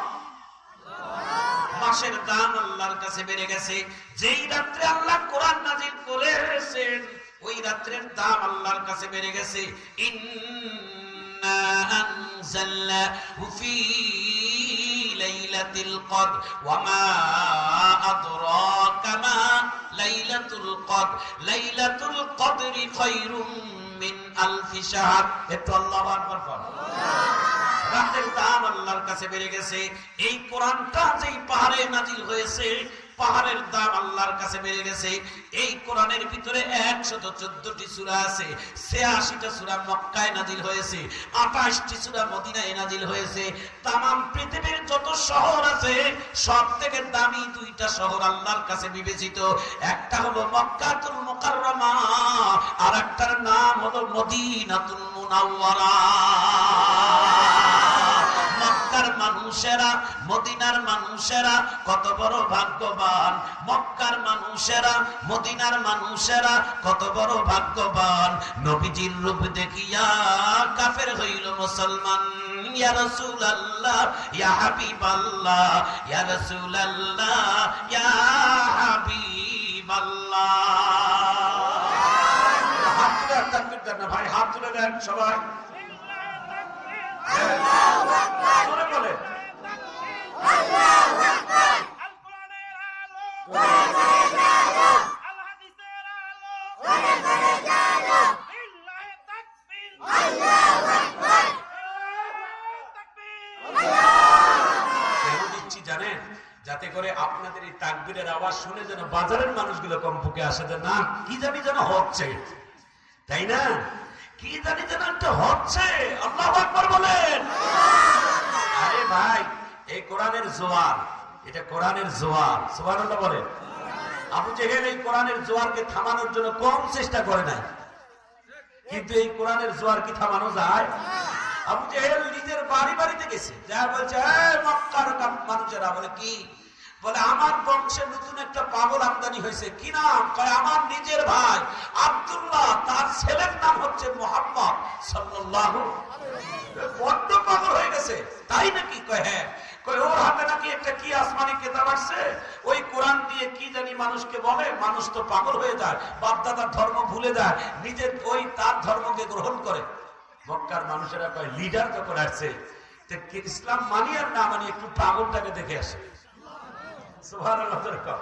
Speaker 1: মাসের দাম আল্লাহর কাছে বেড়ে গেছে। যেই রাত্রে আল্লাহ কোরআন নাজিল করেছেন, ওই রাত্রের দাম আল্লাহর কাছে বেড়ে গেছে। ইন্না আনজালনাহু ফী লাইলাতুল কদর ওয়া মা আদরাকা মা লাইলাতুল কদর। লাইলাতুল কদরি খায়রুম মিন আলফি শাহর। একটু আল্লাহু আকবার বলো। রাতের দাম আল্লাহর কাছে বেড়ে গেছে। এই কোরআনটা যেই পাহাড়ে নাজিল হয়েছে, পাহাড়ের দাম আল্লাহর কাছে বেড়ে গেছে। এই কোরআনের ভিতরে 114টি সূরা আছে, 86টা সূরা মক্কায় নাজিল হয়েছে, 28টি সূরা মদিনায় নাজিল হয়েছে। তামাম পৃথিবীর যত শহর আছে, সবথেকে দামি দুইটা শহর আল্লাহর কাছে বিবেচিত। একটা হলো মক্কাতুল মুকাররমা, আর একটার নাম হলো মদিনাতুল মুনাওয়ারা। মক্কার মানুষেরা, মদিনার মানুষেরা কত বড় ভাগ্যবান। মক্কার মানুষেরা, মদিনার মানুষেরা কত বড় ভাগ্যবান। নবীজির রূপ দেখিয়া কাফের হইল মুসলমান। ইয়া রাসূলুল্লাহ, ইয়া হাবিবাল্লাহ, ইয়া রাসূলুল্লাহ, ইয়া হাবিবাল্লাহ। হাত তুলে তাকবীর দেন না ভাই, হাত তুলে দেন সবাই। আল্লাহু আকবার জোরে বলেন। আল্লাহু আকবার। আল কোরআনের আলো, কোরআনের আলো, আল হাদিসের আলো, হাদিসের আলো। লিল্লাহি তাকবীর, আল্লাহু আকবার, আল্লাহু তাকবীর, আল্লাহু। কেন দিচ্ছি জানেন? যাতে করে আপনাদের এই তাকবীরের আওয়াজ শুনে যেন বাজারের মানুষগুলো কমপক্ষে আসে, যে না কি জানি যেন হচ্ছে, তাই না? কি জানি যেন একটা হচ্ছে। আল্লাহু আকবার বলেন। আরে ভাই, এই কোরআনের জোয়ার, এটা কোরআনের জোয়ার। সুবহানাল্লাহ বলেন। আবু জেহেল এই কোরআনের জোয়ারকে থামানোর জন্য কম চেষ্টা করে নাই, কিন্তু এই কোরআনের জোয়ার কি থামানো যায়?
Speaker 2: আবু জেহেল নিজের বাড়িতে গেছে, যা বলছে মক্কার মানুষেরা, বলে কি? বলে আমার বংশে নতুন একটা পাগল আমদানি হয়েছে। কি নাম? কয় আমার নিজের ভাই আব্দুল্লাহ, তার ছেলের নাম হচ্ছে মুহাম্মদ সাল্লাল্লাহু। বড্ড পাগল হয়ে গেছে। তাই নাকি? কয় হ্যাঁ। কয় ওর হাতে নাকি একটা কি আসমানি কিতাব আসছে, ওই কোরআন দিয়ে কি জানি মানুষকে বলে, মানুষ তো পাগল হয়ে যায়, বাপদাদার ধর্ম ভুলে যায়, নিজের ওই তার ধর্মকে গ্রহণ করে। মক্কার মানুষেরা কয় লিডার যখন আসছে, ইসলাম মানি আর না মানি একটু পাগলটাকে দেখে আসে। সুবহানাল্লাহ।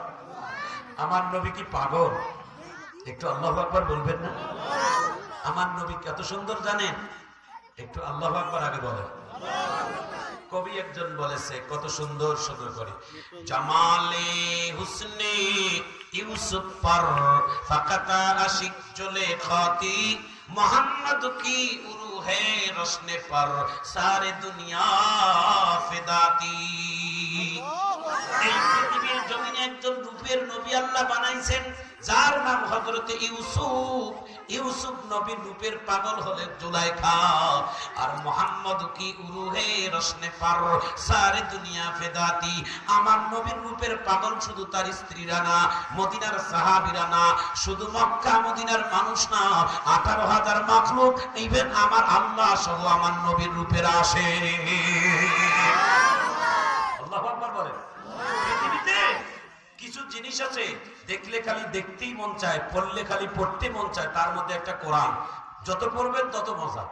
Speaker 2: আমার নবী কি পাগল? একটু আল্লাহু আকবার বলবেন না? আমার নবী কত সুন্দর জানেন? একটু আল্লাহু আকবার আগে বলেন। কবি একজন বলেছে কত সুন্দর সুন্দর করে, জামালে হুসনে ইউসুফ পর ফাকাতা আশিক চলে খাতি মোহাম্মদ কি উরু হে রোশনে পর সারে দুনিয়া ফিদাতি। এই পৃথিবীর জমিনে একজন রূপের নবী আল্লাহ বানাইছেন, যার নাম হযরতে ইউসুফ। ইউসুফ নবী রূপের পাগল হলে জুলাইখা, আর মুহাম্মদ কি উরুহে রশনে পার সারে দুনিয়া ফেদাতি। আমার নবীর রূপের পাগল শুধু তার স্ত্রীরা না, মদিনার সাহাবীরা না, শুধু মক্কা মদিনার মানুষ না, 18,000 মাখলুক, ইভেন আমার আল্লাহ সহ আমার নবীর রূপের আসে। আল্লাহু আকবার বলেন। পৃথিবীতে কিছু জিনিস আছে দেখলে খালি দেখতেই মন চায়, পড়লে খালি পড়তে মন চায়, তার মধ্যে একটা কোরআন। যত পড়বেন তত মজা।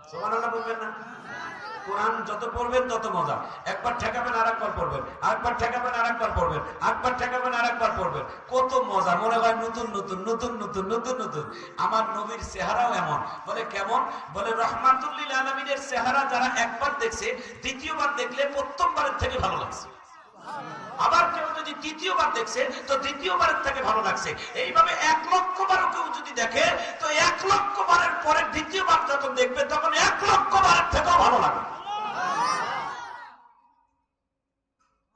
Speaker 2: সুবহানাল্লাহ বলবেন না? কোরআন যত পড়বেন তত মজা। একবার ঠেকাবেন আর একবার পড়বেন, আরেকবার ঠেকাবেন আর একবার পড়বেন, আরেকবার ঠেকাবেন আর একবার পড়বেন, কত মজা। মনে হয় নতুন নতুন নতুন নতুন নতুন নতুন। আমার নবীর চেহারাও এমন। বলে কেমন? বলে রহমাতুল লিল আলামিনের চেহারা যারা একবার দেখছে, দ্বিতীয়বার দেখলে প্রথমবারের থেকে ভালো লাগছে। আবার কেউ যদি দ্বিতীয়বার দেখছে তো দ্বিতীয়বারের থেকে ভালো লাগছে। এইভাবে 1 লক্ষ বারও কেউ যদি দেখে তো 1 লক্ষ বারের পরে দ্বিতীয়বার যখন দেখবে তখন 1 লক্ষ বারের থেকেও ভালো লাগে।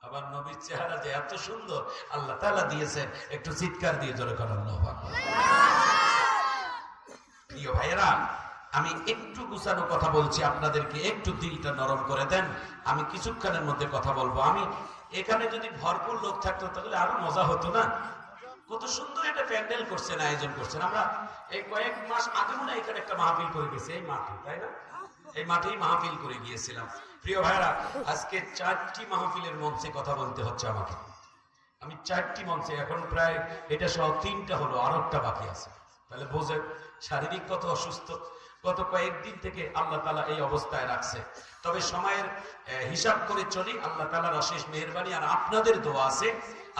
Speaker 2: আবার নবীর চেহারা যে এত সুন্দর আল্লাহ তাআলা দিয়েছেন, একটু চিৎকার দিয়ে জোরে করেন আল্লাহু আকবার। প্রিয় ভাইয়েরা, আমি একটু গুছানো কথা বলছি, আপনাদেরকে একটু দিলটা নরম করে দেন। আমি কিছুক্ষণের মধ্যে কথা বলবো। আমি এখানে যদি ভরপুর লোক থাকতো তাহলে আরো মজা হতো না? কত সুন্দর একটা প্যান্ডেল করছেন, আয়োজন করছেন। আমরা এই কয়েক মাস আগে মনে হয় এখানে একটা মাহফিল করে গেছি, এই মাঠে, তাই না? এই মাঠেই মাহফিল করে গিয়েছিলাম। প্রিয় ভাইরা, আজকে 4টি মাহফিলের মঞ্চে কথা বলতে হচ্ছে আমাকে। আমি 4টি মঞ্চে, এখন প্রায় এটা সহ 3টা হলো, আর একটা বাকি আছে। তাহলে বোঝেন শারীরিক কত অসুস্থ। গত কয়েকদিন থেকে আল্লাহ তাআলা এই অবস্থায় রাখছে। তবে সময়ের হিসাব করে চলি, আল্লাহ তাআলার অশেষ মেহেরবানি আর আপনাদের দোয়া আছে।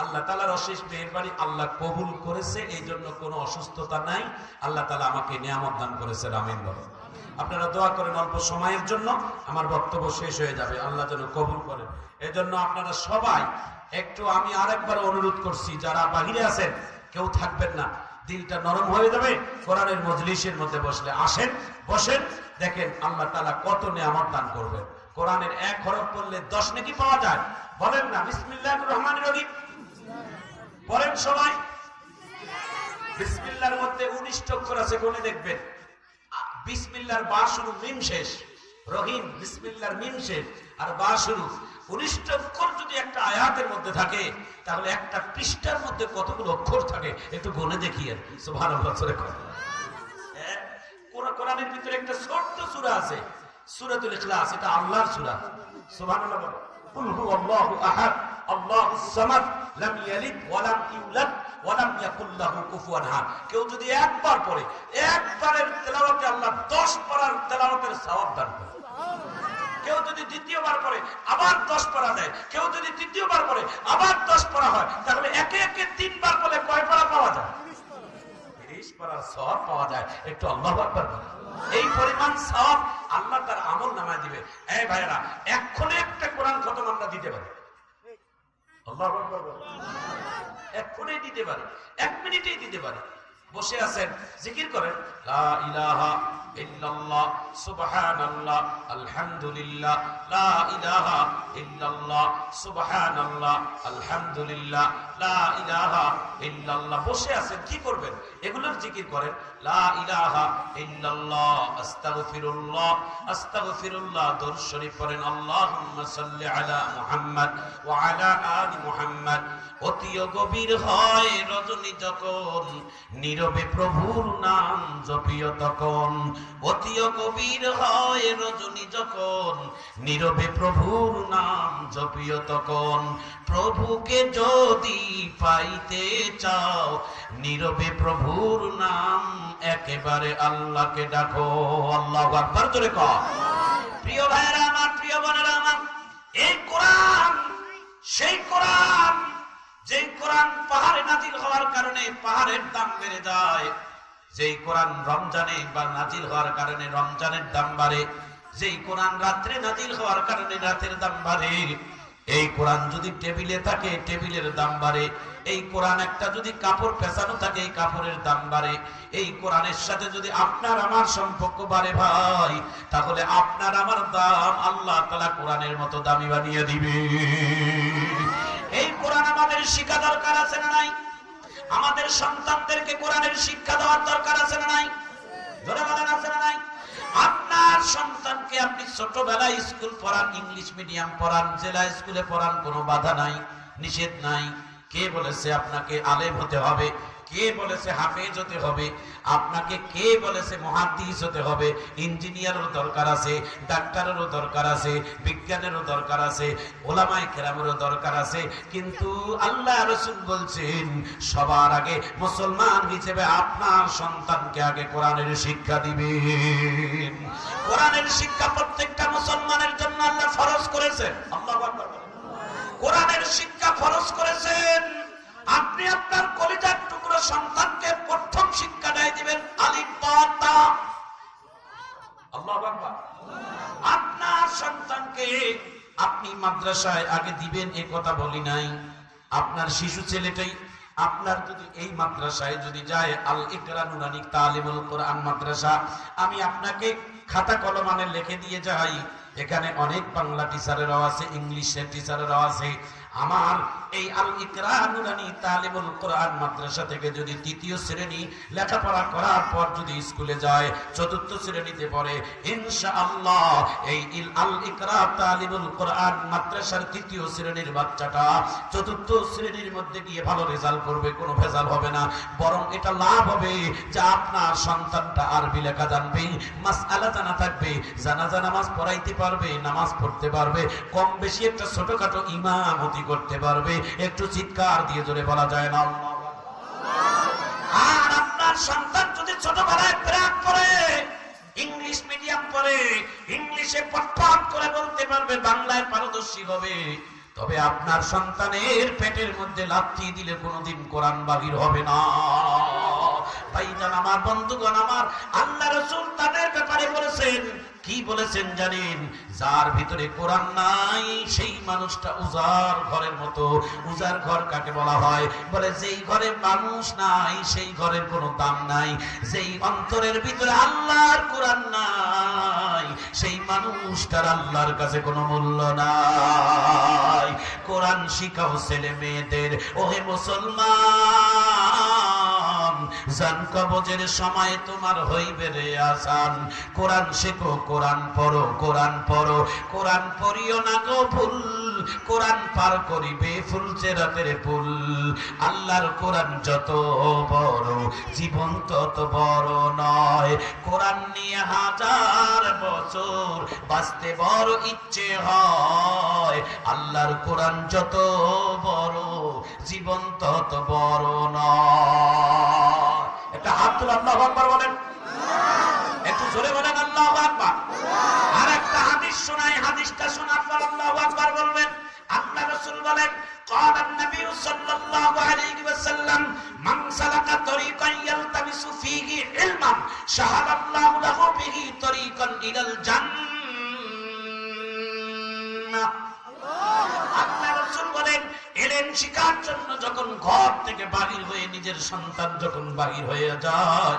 Speaker 2: আল্লাহ তাআলার অশেষ মেহেরবানি, আল্লাহ কবুল করেছে, এই জন্য কোনো অসুস্থতা নাই। আল্লাহ তাআলা আমাকে নিয়ামত দান করেছেন, আমিন বলেন। আপনারা দোয়া করেন, অল্প সময়ের জন্য আমার বক্তব্য শেষ হয়ে যাবে, আল্লাহ যেন কবুল করেন। এজন্য আপনারা সবাই একটু, আমি আরেকবার অনুরোধ করছি, যারা বাহিরে আছেন কেউ থাকবেন না, দিলটা নরম হয়ে যাবে। কোরআনের মজলিসের মধ্যে বসলে আসেন, বসেন, দেখেন আল্লাহ তাআলা কত নিয়ামত দান করবেন। কোরআনের 1 হরফ পড়লে 10 নেকি পাওয়া যায়। বলেন না বিসমিল্লাহির রহমানির রহিম? বলেন সবাই। বিসমিল্লাহর মধ্যে 19 অক্ষর আছে, গুনে দেখবেন। বিসমিল্লাহর বা শুরু, মিম শেষ। রহিম, বিসমিল্লাহর মিম শেষ আর বা শুরু। 19 অক্ষর যদি একটা আয়াতের মধ্যে থাকে, তাহলে একটা পৃষ্ঠার মধ্যে কতগুলো অক্ষর থাকে একটু গুনে দেখিয়েন। সুবহানাল্লাহ। কোরআনের ভিতরে একটা ছোট্ট সূরা আছে, সূরাতুল ইখলাস, এটা আল্লাহর সূরা। সুবহানাল্লাহ। কুল হুয়াল্লাহু আহাদ আল্লাহুস সামাদ লাম ইয়ালিদ ওয়া লাম ইউলাদ ওয়া লাম ইয়াকুল লাহু কুফুয়ান আহাদ। কেউ যদি একবার পড়ে, একবারের তেলাওয়াতে আল্লাহ 10 পারার তেলাওয়াতের সওয়াব দান করে। কেউ যদি দ্বিতীয়বার পড়ে আবার 10 পারা দেয়, কেউ যদি তৃতীয়বার পড়ে আবার 10 পারা হয়, তাহলে একে একে 3 বার পড়লে কয় পারা পাওয়া যায়? 30 পারার সওয়াব পাওয়া যায়। একটু আল্লাহু আকবার বলেন। এই পরিমাণ সওয়াব আল্লাহ তার আমলনামায় দিবে। এই ভাইরা, এক্ষুনি একটা কোরআন খতম আমরা দিতে পারি। আল্লাহু আকবার বলেন। এক্ষুনি দিতে পারি, 1 মিনিটেই দিতে পারি। বসে আছেন, জিকির করেন, লা ইলাহা ইল্লাল্লাহ সুবহানাল্লাহ আলহামদুলিল্লাহ, লা ইলাহা ইল্লাল্লাহ সুবহানাল্লাহ আলহামদুলিল্লাহ, লা ইলাহা ইল্লাল্লাহ। বসে আছেন, কি করবেন? এগুলোর জিকির করেন। লা ইলাহা ইল্লাল্লাহ, আস্তাগফিরুল্লাহ, আস্তাগফিরুল্লাহ। দরুদ শরীফ পড়েন। আল্লাহুম্মা সাল্লি আলা মুহাম্মদ ওয়া আলা আলি মুহাম্মদ। অতিও গভীর হয় রজনী যখন, নীরবে প্রভুর নাম জপিও তখন। অতিও গভীর হয় রজনী যখন, নীরবে প্রভুর নাম জপিও তখন। প্রভুকে যদি পাইতে চাও, নীরবে প্রভুর নাম একেবারে আল্লাহকে ডাকো। আল্লাহু আকবার জোরে কও। প্রিয় ভাইরা আমার, প্রিয় বোনেরা আমার, এই কোরআন সেই কোরআন, যেই কোরআন পাহাড়ে নাজিল হওয়ার কারণে পাহাড়ের দাম বেড়ে যায়, যেই কোরআন রমজানে বা নাজিল হওয়ার কারণে রমজানের দাম বাড়ে, যেই কোরআন রাত্রে নাজিল হওয়ার কারণে রাতের দাম বাড়ে। এই কোরআন যদি টেবিলে থাকে টেবিলের দাম বাড়ে। এই কোরআন একটা যদি কাপড় পেছানো থাকে এই কাপড়ের দাম বাড়ে। এই কোরআনের সাথে যদি আপনার আমার সম্পর্ক বাড়ে ভাই, তাহলে আপনার আমার দাম আল্লাহ তাআলা কোরআনের মতো দামি বানিয়ে দিবে। এই কোরআন আমাদের শিক্ষা দরকার আছে না নাই? আমাদের সন্তানদেরকে কোরআনের শিক্ষা দেওয়ার দরকার আছে না নাই? ধরে বলেন, আছে না নাই? আপনার সন্তানকে আপনি ছোটবেলায় স্কুল পড়ান, ইংলিশ মিডিয়াম পড়ান, জেলা স্কুলে পড়ান, কোনো বাধা নাই, নিষেধ নাই। কে বলেছে আপনাকে আলেম হতে হবে? কে বলেছে হাফেজ হতে হবে? আপনাকে কে বলেছে মুহাদ্দিস হতে হবে? ইঞ্জিনিয়ারেরও দরকার আছে, ডাক্তারেরও দরকার আছে, বিজ্ঞানেরও দরকার আছে, ওলামায়ে কেরামেরও দরকার আছে। কিন্তু আল্লাহ রাসূল বলছেন সবার আগে মুসলমান হিসেবে আপনার সন্তানকে আগে কোরআনের শিক্ষা দিবেন। কোরআনের শিক্ষা প্রত্যেকটা মুসলমানের জন্য আল্লাহ ফরজ করেছেন। আল্লাহু আকবার। কোরআনের শিক্ষা ফরজ করেছেন। আপনি আপনার কলিজার টুকরো সন্তানকে প্রথম শিক্ষাটাই দিবেন আলিফ বা তা। আল্লাহু আকবার। আপনার সন্তানকে আপনি মাদ্রাসায় আগে দিবেন এ কথা বলি নাই। আপনার শিশু ছেলেটাই আপনার যদি এই মাদ্রাসায় যদি যায়, আল ইকরা নুরানি তালিমুল কোরআন মাদ্রাসা, আমি আপনাকে খাতা কলমে লিখে দিয়ে যাই। এখানে অনেক বাংলা টিচারেরাও আছে, ইংলিশের টিচারেরাও আছে। আমার এই আল ইকরা নুরানি তালিমুল কোরআন মাদ্রাসা থেকে যদি তৃতীয় শ্রেণী লেখাপড়া করার পর যদি স্কুলে যায়, চতুর্থ শ্রেণীতে পড়ে, ইনশাআল্লাহ এই আল ইকরা তালিমুল কোরআন মাদ্রাসার তৃতীয় শ্রেণীর বাচ্চাটা চতুর্থ শ্রেণীর মধ্যে গিয়ে ভালো রেজাল্ট করবে, কোনো ভেজাল হবে না। বরং এটা লাভ হবে যে আপনার সন্তানটা আরবি লেখা জানবে, মাসআলা জানা থাকবে, জানাজা নামাজ পড়াইতে পারবে, নামাজ পড়তে পারবে, কম বেশি একটা ছোটখাটো ইমামতি করতে পারবে। একটু চিৎকার দিয়ে জোরে বলা যায় না? আর আপনার সন্তান যদি ছোটবেলায় প্রাক করে, ইংলিশ মিডিয়াম পড়ে, ইংলিশে পটপট করে বলতে পারবে, বাংলায় পারদর্শী হবে, তবে আপনার সন্তানের পেটের মধ্যে লাথি দিলে কোনোদিন কোরআন বাহির হবে না। ভাইজান আমার, বন্ধুগণ আমার, আল্লাহ রাসূল তাদের ব্যাপারে বলেছেন, কি বলেছেন জানেন? যার ভিতরে কোরআন নাই সেই মানুষটা উজাড় ঘরের মতো। উজাড় ঘর কাকে বলা হয়? বলে যেই ঘরে মানুষ নাই সেই ঘরের কোনো দাম নাই। যেই অন্তরের ভিতরে আল্লাহর কোরআন নাই সেই মানুষটার আল্লাহর কাছে কোনো মূল্য নাই। কোরআন শিখাও ছেলে মেয়েদের। ওহে মুসলমান, জান কবজের সময় তোমার হইবে রে আসান। কোরআন শেখো, কোরআন পড়ো, কোরআন পড়ো, কোরআন পড়িও না গো ভুল। কোরআন পার করিবে ফুল চেরাতের পুল। আল্লাহর কোরআন যত বড়, জীবন তত বড় নয়। কোরআন নিয়ে হাজার বছর বাঁচতে বড় ইচ্ছে হয়। আল্লাহর কোরআন যত বড়, জীবন তত বড় নয়। একটা হাত তুলে আল্লাহু আকবার বলেন, একটু জোরে বলেন আল্লাহু আকবার। আর একটা হাদিস শোনাই, হাদিসটা শোনার পর আল্লাহু আকবার বলবেন। আল্লাহ রাসূল বলেন, قال النبي صلى الله عليه وسلم من سلك طريقا يلتمس فيه علما سهل الله له به طريقا الى الجنة। আল্লাহ রাসূল বলেন, ইলম শিখার জন্য যখন ঘর থেকে বাহির হয়ে নিজের সন্তান যখন বাহির হয়ে যায়,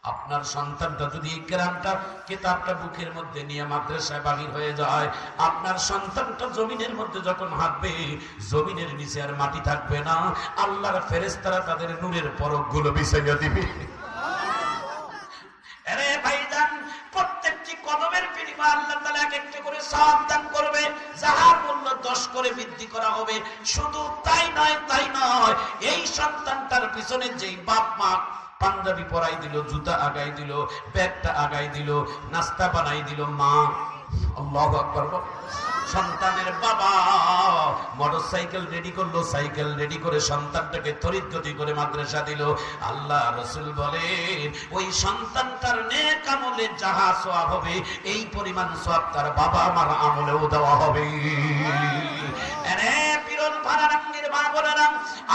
Speaker 1: আপনার সন্তানটা যদি এই কোরআনটা কিতাবটা বুকের মধ্যে নিয়ে মাদ্রাসায় বাহির হয়ে যায়, আপনার সন্তানটা জমিনের মধ্যে যখন হাঁটবে, জমিনের নিচে আর মাটি থাকবে না, আল্লাহর ফেরেশতারা তাদের নূরের পরকগুলো বিছাইয়া দিবে।
Speaker 2: আরে ভাইজান, প্রত্যেকটি কদমের বিনিময়ে আল্লাহ তাআলা এক একটা করে সওয়াব দান করবে, যাহার মূল্য 10 করে বৃদ্ধি করা হবে। শুধু তাই নয়, এই সন্তানটার পিছনে যেই বাপ মা পাঞ্জাবি পরাই দিল, জুতা আগাই দিল, ব্যাগটা আগাই দিল, নাস্তা বানাই দিল মা, আল্লাহু আকবার। সন্তানের বাবা মোটরসাইকেল রেডি করলো, সাইকেল রেডি করে সন্তানটাকে তড়িৎ গতি করে মাদ্রাসা দিল। আল্লাহ রাসূল বলে ওই সন্তানটার নেক আমলে যাহা সওয়াব হবে, এই পরিমাণ সওয়াব তার বাবা মার আমলেও দেওয়া হবে। আরে পিরন ভাড়ারাঙ্গির মা বোনেরা,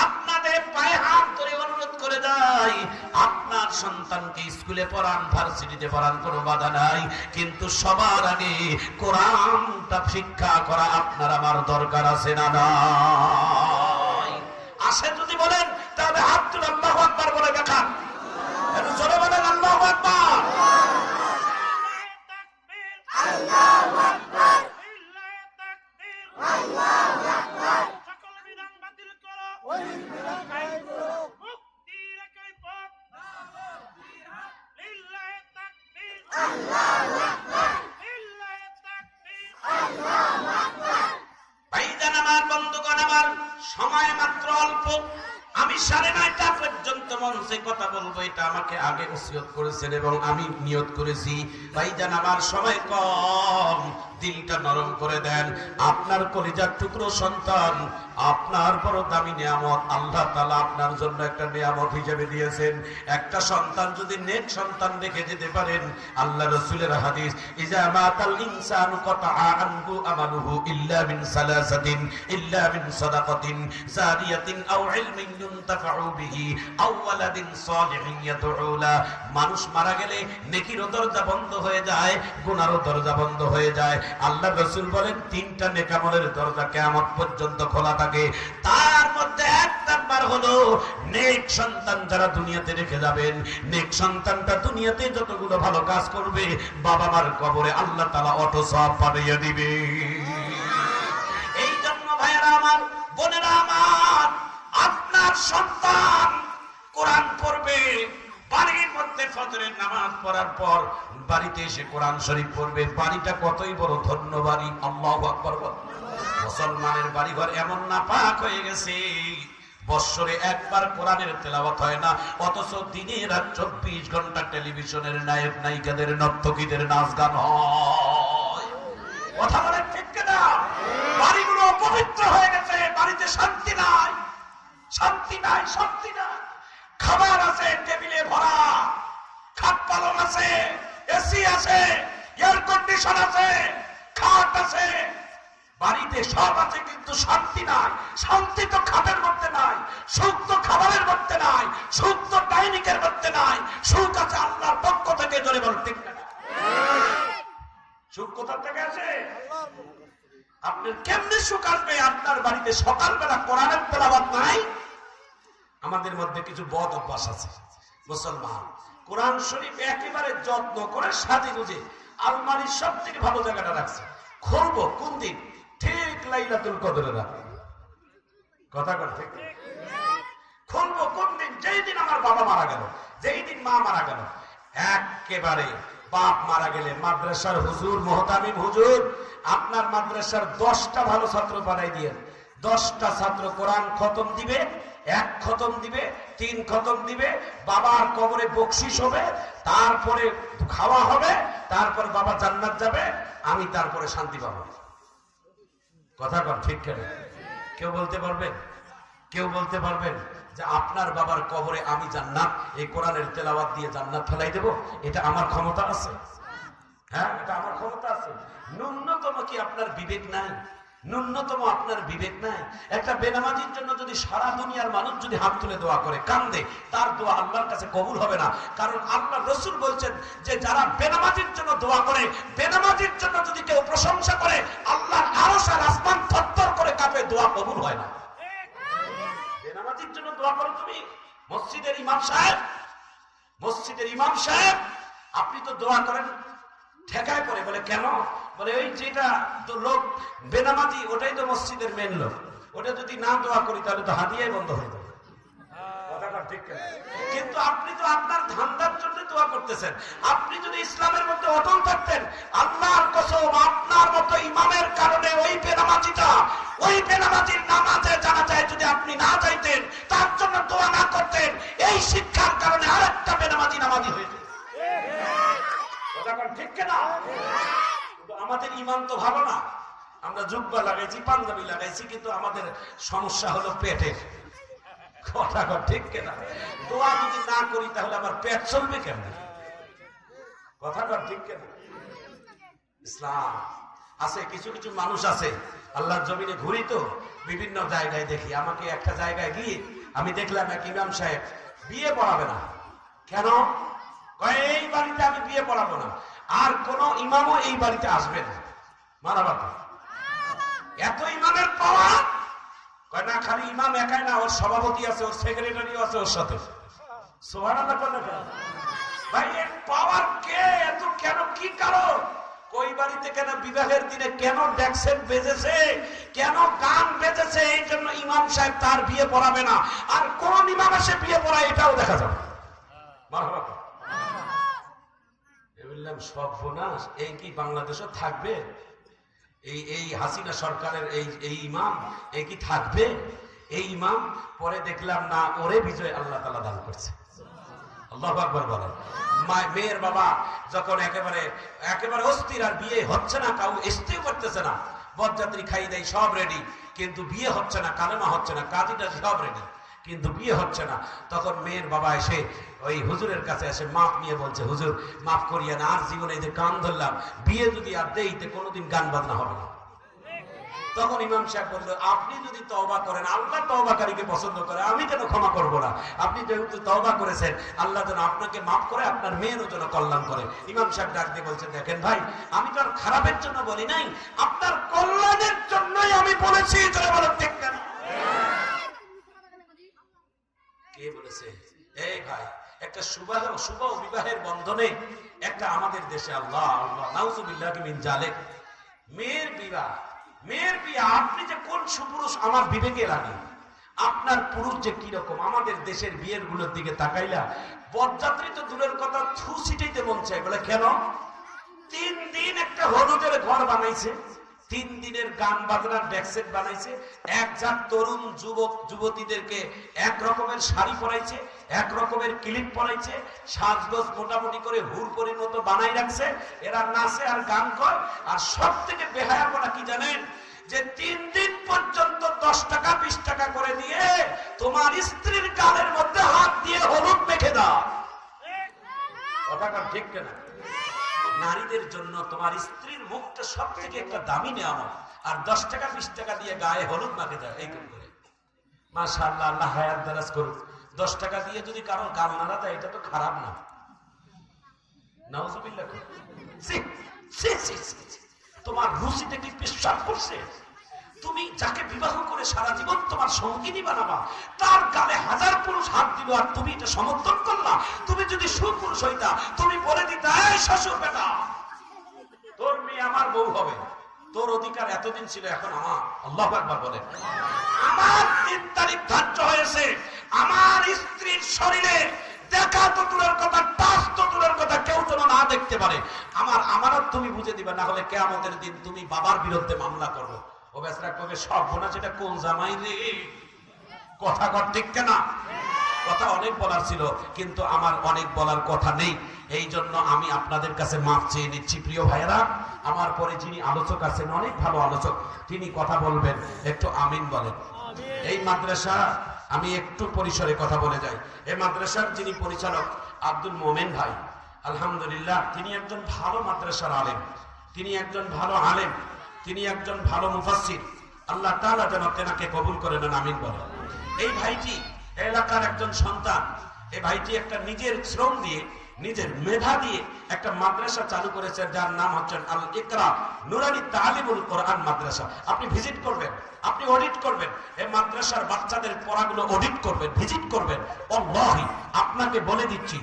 Speaker 2: আপনাদের পায়ে হাত ধরে অনুরোধ করে যাই, আপনার সন্তানকে স্কুলে পড়ান, ভার্সিটিতে পড়ান, কোনো বাধা নাই, কিন্তু সবার আগে কোরআনটা শিক্ষা করা আপনার আমার দরকার আছে না নাই? আসে যদি বলেন তাহলে হাত তুলে আল্লাহু আকবার বলে দেখান, একটু জোরে বলেন আল্লাহু আকবার।
Speaker 3: আল্লাহু আকবার, আল্লাহু আকবার, সকল বিধান বাতিল করো, ওই বিধান কায়েম করো, মুক্তির একই পথ, লিল্লাহি তাকবীর, আল্লাহু আকবার, লিল্লাহি তাকবীর, আল্লাহু আকবার।
Speaker 2: ভাইজান আমার, বন্ধুগণ আমার, সময় মাত্র অল্প। আমি 9:30 পর্যন্ত মঞ্চে কথা বলবো, এটা আমাকে আগে ওসিয়ত করেছেন এবং আমি নিয়ত করেছি। ভাইজান আমার, সময় কম, দিলটা নরম করে দেন। আপনার কলিজার টুকরো সন্তান আপনার বড় দামি নিয়ামত, আল্লাহ তাআলা আপনার জন্য একটা নিয়ামত হিসেবে দিয়েছেন। একটা সন্তান যদি নেক সন্তান রেখে যেতে পারেন, আল্লাহ রাসূলের হাদিস, ইজা মাতাল ইনসানু কাতা আনহু আমালুহু ইল্লা মিন সালাসাতিন, ইল্লা মিন সাদাকাতিন জারিয়াতিন আও ইলমিন ইউনতাফাউ বিহি আও ওয়ালাদিন সালিহিন ইয়াদউ লা। মানুষ মারা গেলে নেকির দরজা বন্ধ হয়ে যায়, গুনাহর দরজা বন্ধ হয়ে যায়। আল্লাহ রাসূল বলেন 3টা নেক আমলের দরজা কিয়ামত পর্যন্ত খোলা থাকে। তার মধ্যে এক নাম্বার হলো নেক সন্তান যারা দুনিয়াতে রেখে যাবেন। নেক সন্তানটা দুনিয়াতে যতগুলো ভালো কাজ করবে, বাবা মার কবরে আল্লাহ তাআলা অটো সওয়াব পাঠিয়ে দিবে। এই জন্য ভাইয়েরা আমার, বোনেরা আমার, আপনার সন্তান কোরআন পড়বে, বাড়ির মধ্যে ফজরের নামাজ পড়ার পর বাড়িতে এসে কোরআন শরীফ পড়বে। বাড়িটা কতই বড় ধন্য বাড়ি, আল্লাহু আকবার। মুসলমানের বাড়িঘর এমন নাপাক হয়ে গেছে, বৎসরে একবার কোরআনের তেলাওয়াত হয় না, অথচ দিনে রাত 24 ঘন্টা টেলিভিশনের নায়ক নায়িকাদের, নর্তকীদের নাচ গান হয়। কথা বলে ঠিক কিনা? বাড়িগুলো অপবিত্র হয়ে গেছে, বাড়িতে শান্তি নাই, শান্তি নাই, শান্তি নাই। খাবার আছে টেবিলে ভরা, খাট পালন আছে, এসি আছে, এয়ার কন্ডিশন আছে, খাট আছে, বাড়িতে সব আছে, কিন্তু শান্তি নাই। শান্তি তো খাটের মধ্যে নাই, সুখ তো খাবারের মধ্যে নাই, সুখ তো ডাইনিকের মধ্যে নাই, সুখ আছে আল্লাহর পক্ষ থেকে। জোরে বল ঠিক না? সুখ কোথা থেকে আসে? আপনার কেমনে সুখ আসবে? আপনার বাড়িতে সকালবেলা কোরআনের তেলাওয়াত নাই। আমাদের মধ্যে কিছু বদ অভ্যাস আছে। মুসলমান কোরআন শরীফ একেবারে যত্ন করে সাজি গুজে আলমারির সব থেকে ভালো জায়গাটা রাখছে। খুলবো কোন দিন? ঠিক লাইলাতুল কদরে রাখবে। কথা কর ঠিক? খুলবো কোন দিন? যেই দিন আমার বাবা মারা গেল, যেই দিন মা মারা গেল। একেবারে বাপ মারা গেলে মাদ্রাসার হুজুর, মুহতামিম হুজুর, আপনার মাদ্রাসার 10টা ভালো ছাত্র বানাই দিয়ে 10টা ছাত্র কোরআন খতম দিবে, 1 খতম দিবে, 3 খতম দিবে, বাবার কবরে বকশিশ হবে, তারপরে খাওয়া হবে, তারপর বাবা জান্নাত যাবে, আমি তারপরে শান্তি পাবো। কথা কন ঠিক কেন? কেউ বলতে পারবেন? কেউ বলতে পারবেন যে আপনার বাবার কবরে আমি জান্নাত, এই কোরআনের তেলাওয়াত দিয়ে জান্নাত ফেলাই দেব? এটা আমার ক্ষমতা আছে? হ্যাঁ, এটা আমার ক্ষমতা আছে। ন্যূনতম কি আপনার বিবেক নাই? ন্যূনতম আপনার বিবেক নাই? একটা বেনামাজির জন্য যদি সারা দুনিয়ার মানুষ যদি হাত তুলে দোয়া করে, কান্দে, তার দোয়া আল্লাহর কাছে কবুল হবে না। কারণ আল্লাহ রাসূল বলছেন যে যারা বেনামাজির জন্য দোয়া করে, বেনামাজির জন্য যদি কেউ প্রশংসা করে, আল্লাহর আরশ আর আসমান থরথর করে কাঁপে, দোয়া কবুল হয় না। বেনামাজির জন্য দোয়া করো তুমি? মসজিদের ইমাম সাহেব, মসজিদে মসজিদের ইমাম সাহেব আপনি তো দোয়া করেন ঠেকায় পড়ে। বলে কেন? বলে ওই যেটা তো লোক বেনামাজি ওটাই তো মসজিদের মেন লোক, ওটা যদি না দোয়া করি তাহলে তো হাদিয়াই বন্ধ হয়ে যাবে। কিন্তু আপনি তো আপনার ধান্দার জন্য দোয়া করতেছেন। আপনি যদি ইসলামের মধ্যে অটল থাকতেন, আল্লাহর কসম আপনার মতো ইমামের কারণে ওই বেনামাজির নামাজে জানাজায় যদি আপনি না যাইতেন, তার জন্য দোয়া না করতেন, এই শিক্ষার কারণে আরেকটা বেনামাজি নামাজি হয়েছে। ঠিক কিনা? আমাদের ইমান তো ভালো না, আমরা জুব্বা লাগাইছি, পাঞ্জাবি লাগাইছি, কিন্তু আমাদের সমস্যা হলো পেটের। কথা ঠিক কিনা? দোয়া যদি না করি তাহলে আমার পেট চলবে কেমন? কথা ঠিক কিনা? ইসলাম আছে, কিছু কিছু মানুষ আছে আল্লাহর জমিনে ঘুরি তো বিভিন্ন জায়গায় দেখি। আমাকে একটা জায়গায় গিয়ে আমি দেখলাম এক ইমাম সাহেব বিয়ে পড়াবে না। কেন? এই বাড়িতে আমি বিয়ে পড়াবো না, আর কোন ইমামও এই বাড়িতে আসবে না। মারা বাবা, এত ইমামের পাওয়া। কয় না, খালি ইমাম একাই না, ওর সভাপতি আছে, ওর সেক্রেটারিও আছে ওর সাথে। সুবহানাল্লাহ। ভাই এর পাওয়ার কে? এত কেন? কি কারণ? ওই বাড়িতে কেন বিবাহের দিনে কেন ডেক্সেট বেজেছে, কেন গান বেজেছে, এই জন্য ইমাম সাহেব তার বিয়ে পড়াবে না। আর কোন ইমাম এসে বিয়ে পড়ায় এটাও দেখা যাবে। বললাম সর্বনাশ, এই কি বাংলাদেশও থাকবে? এই হাসিনা সরকারের এই ইমাম এই কি থাকবে? এই ইমাম পরে দেখলাম না, ওরে বিজয় আল্লাহ তাআলা দান করছে। আল্লাহু আকবার বলেন। মেয়ের বাবা যখন একেবারে অস্থির, আর বিয়ে হচ্ছে না, কাউ আসতেও করতেছে না, বরযাত্রী খাই দেয়, সব রেডি, কিন্তু বিয়ে হচ্ছে না, কালেমা হচ্ছে না, কাজীটা সব রেডি, কিন্তু বিয়ে হচ্ছে না। তখন মেয়ের বাবা এসে ওই হুজুরের কাছে এসে মাপ নিয়ে বলছে, হুজুর মাফ করিয়ে না, আর জীবনে এই যে কান ধরলাম, বিয়ে যদি আর দেইতে কোনোদিন গান বাজনা হবে না। তখন ইমাম সাহেব বলল, আপনি যদি তওবা করেন, আল্লাহ তওবাকারীকে পছন্দ করে, আমি কেন ক্ষমা করব না? আপনি যেহেতু তওবা করেছেন, আল্লাহ যেন আপনাকে মাফ করে, আপনার মেয়েরও যেন কল্যাণ করে। ইমাম সাহেব ডাক দিয়ে বলছেন, দেখেন ভাই, আমি তো আর খারাপের জন্য বলি নাই, আপনার কল্যাণের জন্যই আমি বলেছি। ঠিক কেন? কে বলেছে? এই ভাই, একটা শুভ বিবাহের বন্ধনে একটা আমাদের দেশে আল্লাহ নাউজুবিল্লাহি মিন জালিক মেয়ের বিয়ে, আপনি যে কোন সুপুরুষ আমার বিবেকে লাগে। আপনার পুরুষ যে কিরকম, আমাদের দেশের বিয়ের গুলোর দিকে তাকাইলা বরযাত্রী তো দূরের কথা, থু ছিটাইতে মন চায়। বলে কেন? 3 দিন একটা হলুদের ঘর বানাইছে, 3 দিনের গান বাজনার ডেক্সেট বানাইছে, একজাত তরুণ যুবক যুবতীদেরকে এক রকমের শাড়ি পরাইছে, এক রকমের ক্লিপ পরাইছে, সাজগোজ মোটামুটি করে হুড়পড়ির মতো বানাই রাখছে। এরা নাচে আর গান করে। আর সব থেকে বেহায়াপনা কি জানেন? যে 3 দিন পর্যন্ত 10 টাকা 20 টাকা করে দিয়ে তোমার স্ত্রীর গালের মধ্যে হাত দিয়ে হলুদ মেখে দাও। কথাটা ঠিক কিনা? নারীদের জন্য তোমার স্ত্রীর মুখটা সব থেকে একটা দামি নেয়ামত, আর 10 টাকা 20 টাকা দিয়ে গায়ে হলুদ মাখে দেয়। এই করে মাশাআল্লাহ, আল্লাহ হায়াত দারাজ করুক। 10 টাকা দিয়ে যদি কারো গাল নাড়া দেয়, এটা তো খারাপ না? নাউজুবিল্লাহ। তোমার রুচিতে কি পেশাব করছে? তুমি যাকে বিবাহ করে সারা জীবন তোমার সঙ্গিনী বানাবা, তার গালে 1000 পুরুষ হাত দিল, আর তুমি এটা সমর্থন করলা? তুমি যদি সুপুরুষ হইতা, তুমি বলে দিতা, এই শ্বশুর বেটা, তোর মেয়ে আমার বউ হবে, তোর অধিকার এতদিন ছিল, এখন আমার। আল্লাহু আকবার বলে। আমার 3 তারিখ ধার্য হয়েছে, আমার স্ত্রীর শরীরে দেখা তো দূরের কথা, টাচ তো দূরের কথা, কেউ যেন না দেখতে পারে। আমার আমানত তুমি বুঝে দিবে, না হলে কিয়ামতের দিন তুমি বাবার বিরুদ্ধে মামলা করবে। ও বেচারা কবে সব বোনা, সেটা কোন জামাই রে? কথা কর ঠিক কিনা? কথা অনেক বলার ছিল, কিন্তু আমার অনেক বলার কথা নেই। এই জন্য আমি আপনাদের কাছে মাফ চেয়ে নিচ্ছি। প্রিয় ভাইয়েরা, আমার পরে যিনি আলোচক আছেন, অনেক ভালো আলোচক, তিনি কথা বলবেন, একটু আমিন বলেন। এই মাদ্রাসা, আমি একটু পরিসরে কথা বলে যাই, এই মাদ্রাসার যিনি পরিচালক আব্দুল মোমেন ভাই, আলহামদুলিল্লাহ, তিনি একজন ভালো মাদ্রাসার আলেম, তিনি একজন ভালো আলেম, তিনি একজন ভালো মুফাসসির। আল্লাহ তাআলা যেন তেনাকে কবুল করে নেন, আমিন বলেন। এই ভাইটি এলাকার একজন সন্তান। এই ভাইটি একটা নিজের শ্রম দিয়ে নিজের মেধা দিয়ে একটা মাদ্রাসা চালু করেছেন, যার নাম হচ্ছে আল ইকরা নুরানি তালিমুল কোরআন মাদ্রাসা। আপনি ভিজিট করবেন, আপনি অডিট করবেন, এই মাদ্রাসার বাচ্চাদের পড়াগুলো অডিট করবেন, ভিজিট করবেন। আল্লাহি আপনাকে বলে দিচ্ছি,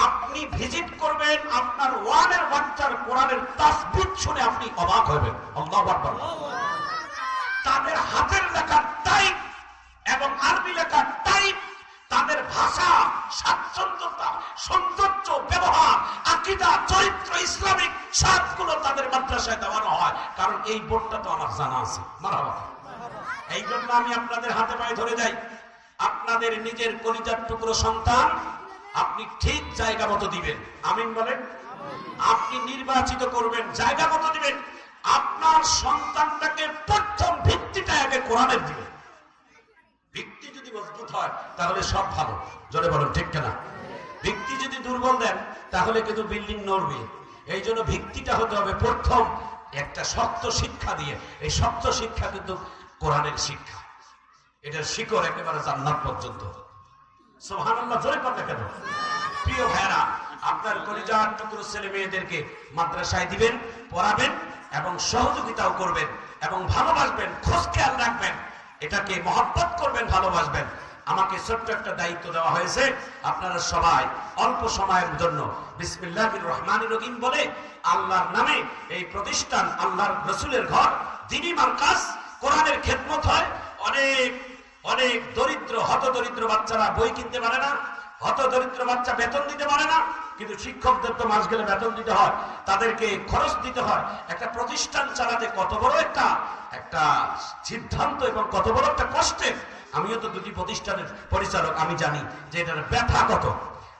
Speaker 2: আপনি ভিজিট করবেন, আপনার ওয়ানের বাচ্চার কোরআনের তাসবিহ শুনে আপনি অবাক হবেন। আল্লাহু আকবার। তাদের হাতের লেখা টাইপ এবং আরবি লেখা টাইপ, তাদের ভাষা, স্বাচ্ছন্দ্যতা, সৌন্দর্য, ব্যবহার, আকীদা, চরিত্র, ইসলামিক সবগুলো তাদের মাদ্রাসায় দেওয়ানো হয়। কারণ এই বোর্ডটা তো আমার জানা আছে। মারহাবা। এই জন্য আমি আপনাদের হাতে পায়ে ধরে যাই, আপনাদের নিজের কলিজার টুকরো সন্তান আপনি ঠিক জায়গা মতো দিবেন। আমিন বলেন। আপনি নির্বাচিত করবেন, জায়গা মতো দিবেন। আপনার সন্তানটাকে প্রথম ভিত্তিটা আগে কোরআনের দিবেন। ভিত্তি যদি মজবুত হয় তাহলে সব ভালো। জোরে বলেন ঠিক কিনা? ভিত্তি যদি দুর্বল দেন তাহলে কিন্তু বিল্ডিং নড়বে। এই জন্য ভিত্তিটা হতে হবে প্রথম একটা শক্ত শিক্ষা দিয়ে। এই শক্ত শিক্ষা কিন্তু কোরআনের শিক্ষা, এটার শিকড় একেবারে জান্নাত পর্যন্ত। সুবহানাল্লাহ, জোরে কথা কেন? প্রিয় ভাইরা, আপনার কলিজার টুকরো ছেলে মেয়েদেরকে মাদ্রাসায় দিবেন, পড়াবেন এবং সহযোগিতাও করবেন এবং ভালোবাসবেন, খোঁজ খেয়াল রাখবেন, এটাকে মহব্বত করবেন, ভালোবাসবেন। আমাকে ছোট্ট একটা দায়িত্ব দেওয়া হয়েছে, আপনারা সবাই অল্প সময়ের জন্য বিসমিল্লাহির রহমানির রহিম বলে আল্লাহর নামে এই প্রতিষ্ঠান, আল্লাহর রাসূলের ঘর, দ্বীনি মার্কাজ, কোরআনের খেদমত হয়। অনেক অনেক দরিদ্র, হতদরিদ্র বাচ্চারা বই কিনতে পারে না, হতদরিদ্র বাচ্চা বেতন দিতে পারে না, কিন্তু শিক্ষকদের তো মাস গেলে বেতন দিতে হয়, তাদেরকে খরচ দিতে হয়। একটা প্রতিষ্ঠান চালাতে কত বড় একটা সিদ্ধান্ত এবং কত বড় একটা কষ্টের। আমিও তো দুটি প্রতিষ্ঠানের পরিচালক, আমি জানি যে এটার ব্যথা কত।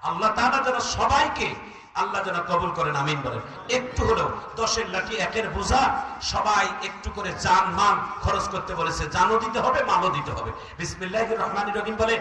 Speaker 2: আল্লাহ তাআলা যেন সবাইকে আল্লাহ যেন কবুল করেন, আমিন বলেন। একটু হলেও 10-এর লাঠি 1-এর বোঝা, সবাই একটু করে জান মান খরচ করতে বলেছে, জানও দিতে হবে, মালও দিতে হবে। বিসমিল্লাহির রহমানির রহিম বলে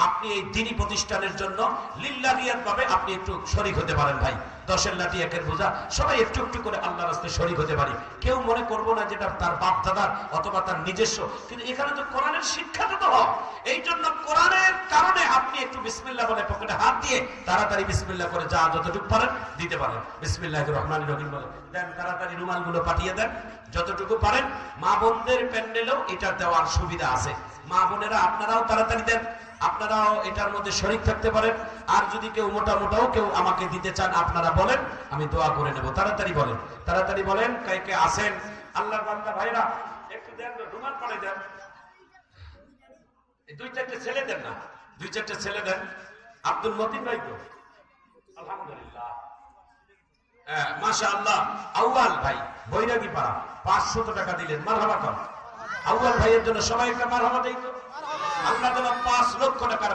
Speaker 2: আপনি এই দ্বীনি প্রতিষ্ঠানের জন্য লিল্লাহিয়াত ভাবে আপনি একটু শরীক হতে পারেন। ভাই, 10-এর লাঠি 1-এর বোঝা, সবাই একটু একটু করে আল্লাহর রাস্তায় শরীক হতে পারি। কেউ মনে করবো না যেটা তার বাপ দাদার অথবা তার নিজস্ব, কিন্তু এখানে তো কোরআনের শিক্ষাটা তো হয়। এই জন্য কোরআনের কারণে আপনি একটু বিসমিল্লাহ বলে পকেটে হাত দিয়ে তাড়াতাড়ি বিসমিল্লাহ করে যা যতটুকু পারেন দিতে পারেন। বিসমিল্লাহির রহমানির রহিম বলে দেন, তাড়াতাড়ি রুমালগুলো পাঠিয়ে দেন যতটুকু পারেন। মা বোনদের প্যান্ডেলেও এটা দেওয়ার সুবিধা আছে। মা বোনেরা আপনারাও তাড়াতাড়ি দেন, আপনারাও এটার মধ্যে শরীক থাকতে পারেন। আর যদি কেউ মোটামোটাও কেউ আমাকে দিতে চান আপনারা বলেন, আমি দোয়া করে নেব। তাড়াতাড়ি বলেন, তাড়াতাড়ি বলেন কে কে আসেন। আল্লাহর বান্দা ভাইরা একটু দেন, রুমাল পাঠিয়ে দেন। 2-4টে ছেলে দেন না, 2-4টে ছেলে দেন। আব্দুল মতিন ভাই তো আলহামদুলিল্লাহ, হ্যাঁ মাশাআল্লাহ। আউয়াল ভাই বৈরাগী পাড়া 500 টাকা দিলেন, মারহাবা কর। আউয়াল ভাইয়ের জন্য সবাই একটা মারহাবা দেই তো। আল্লাহ যেন 5 লক্ষ টাকা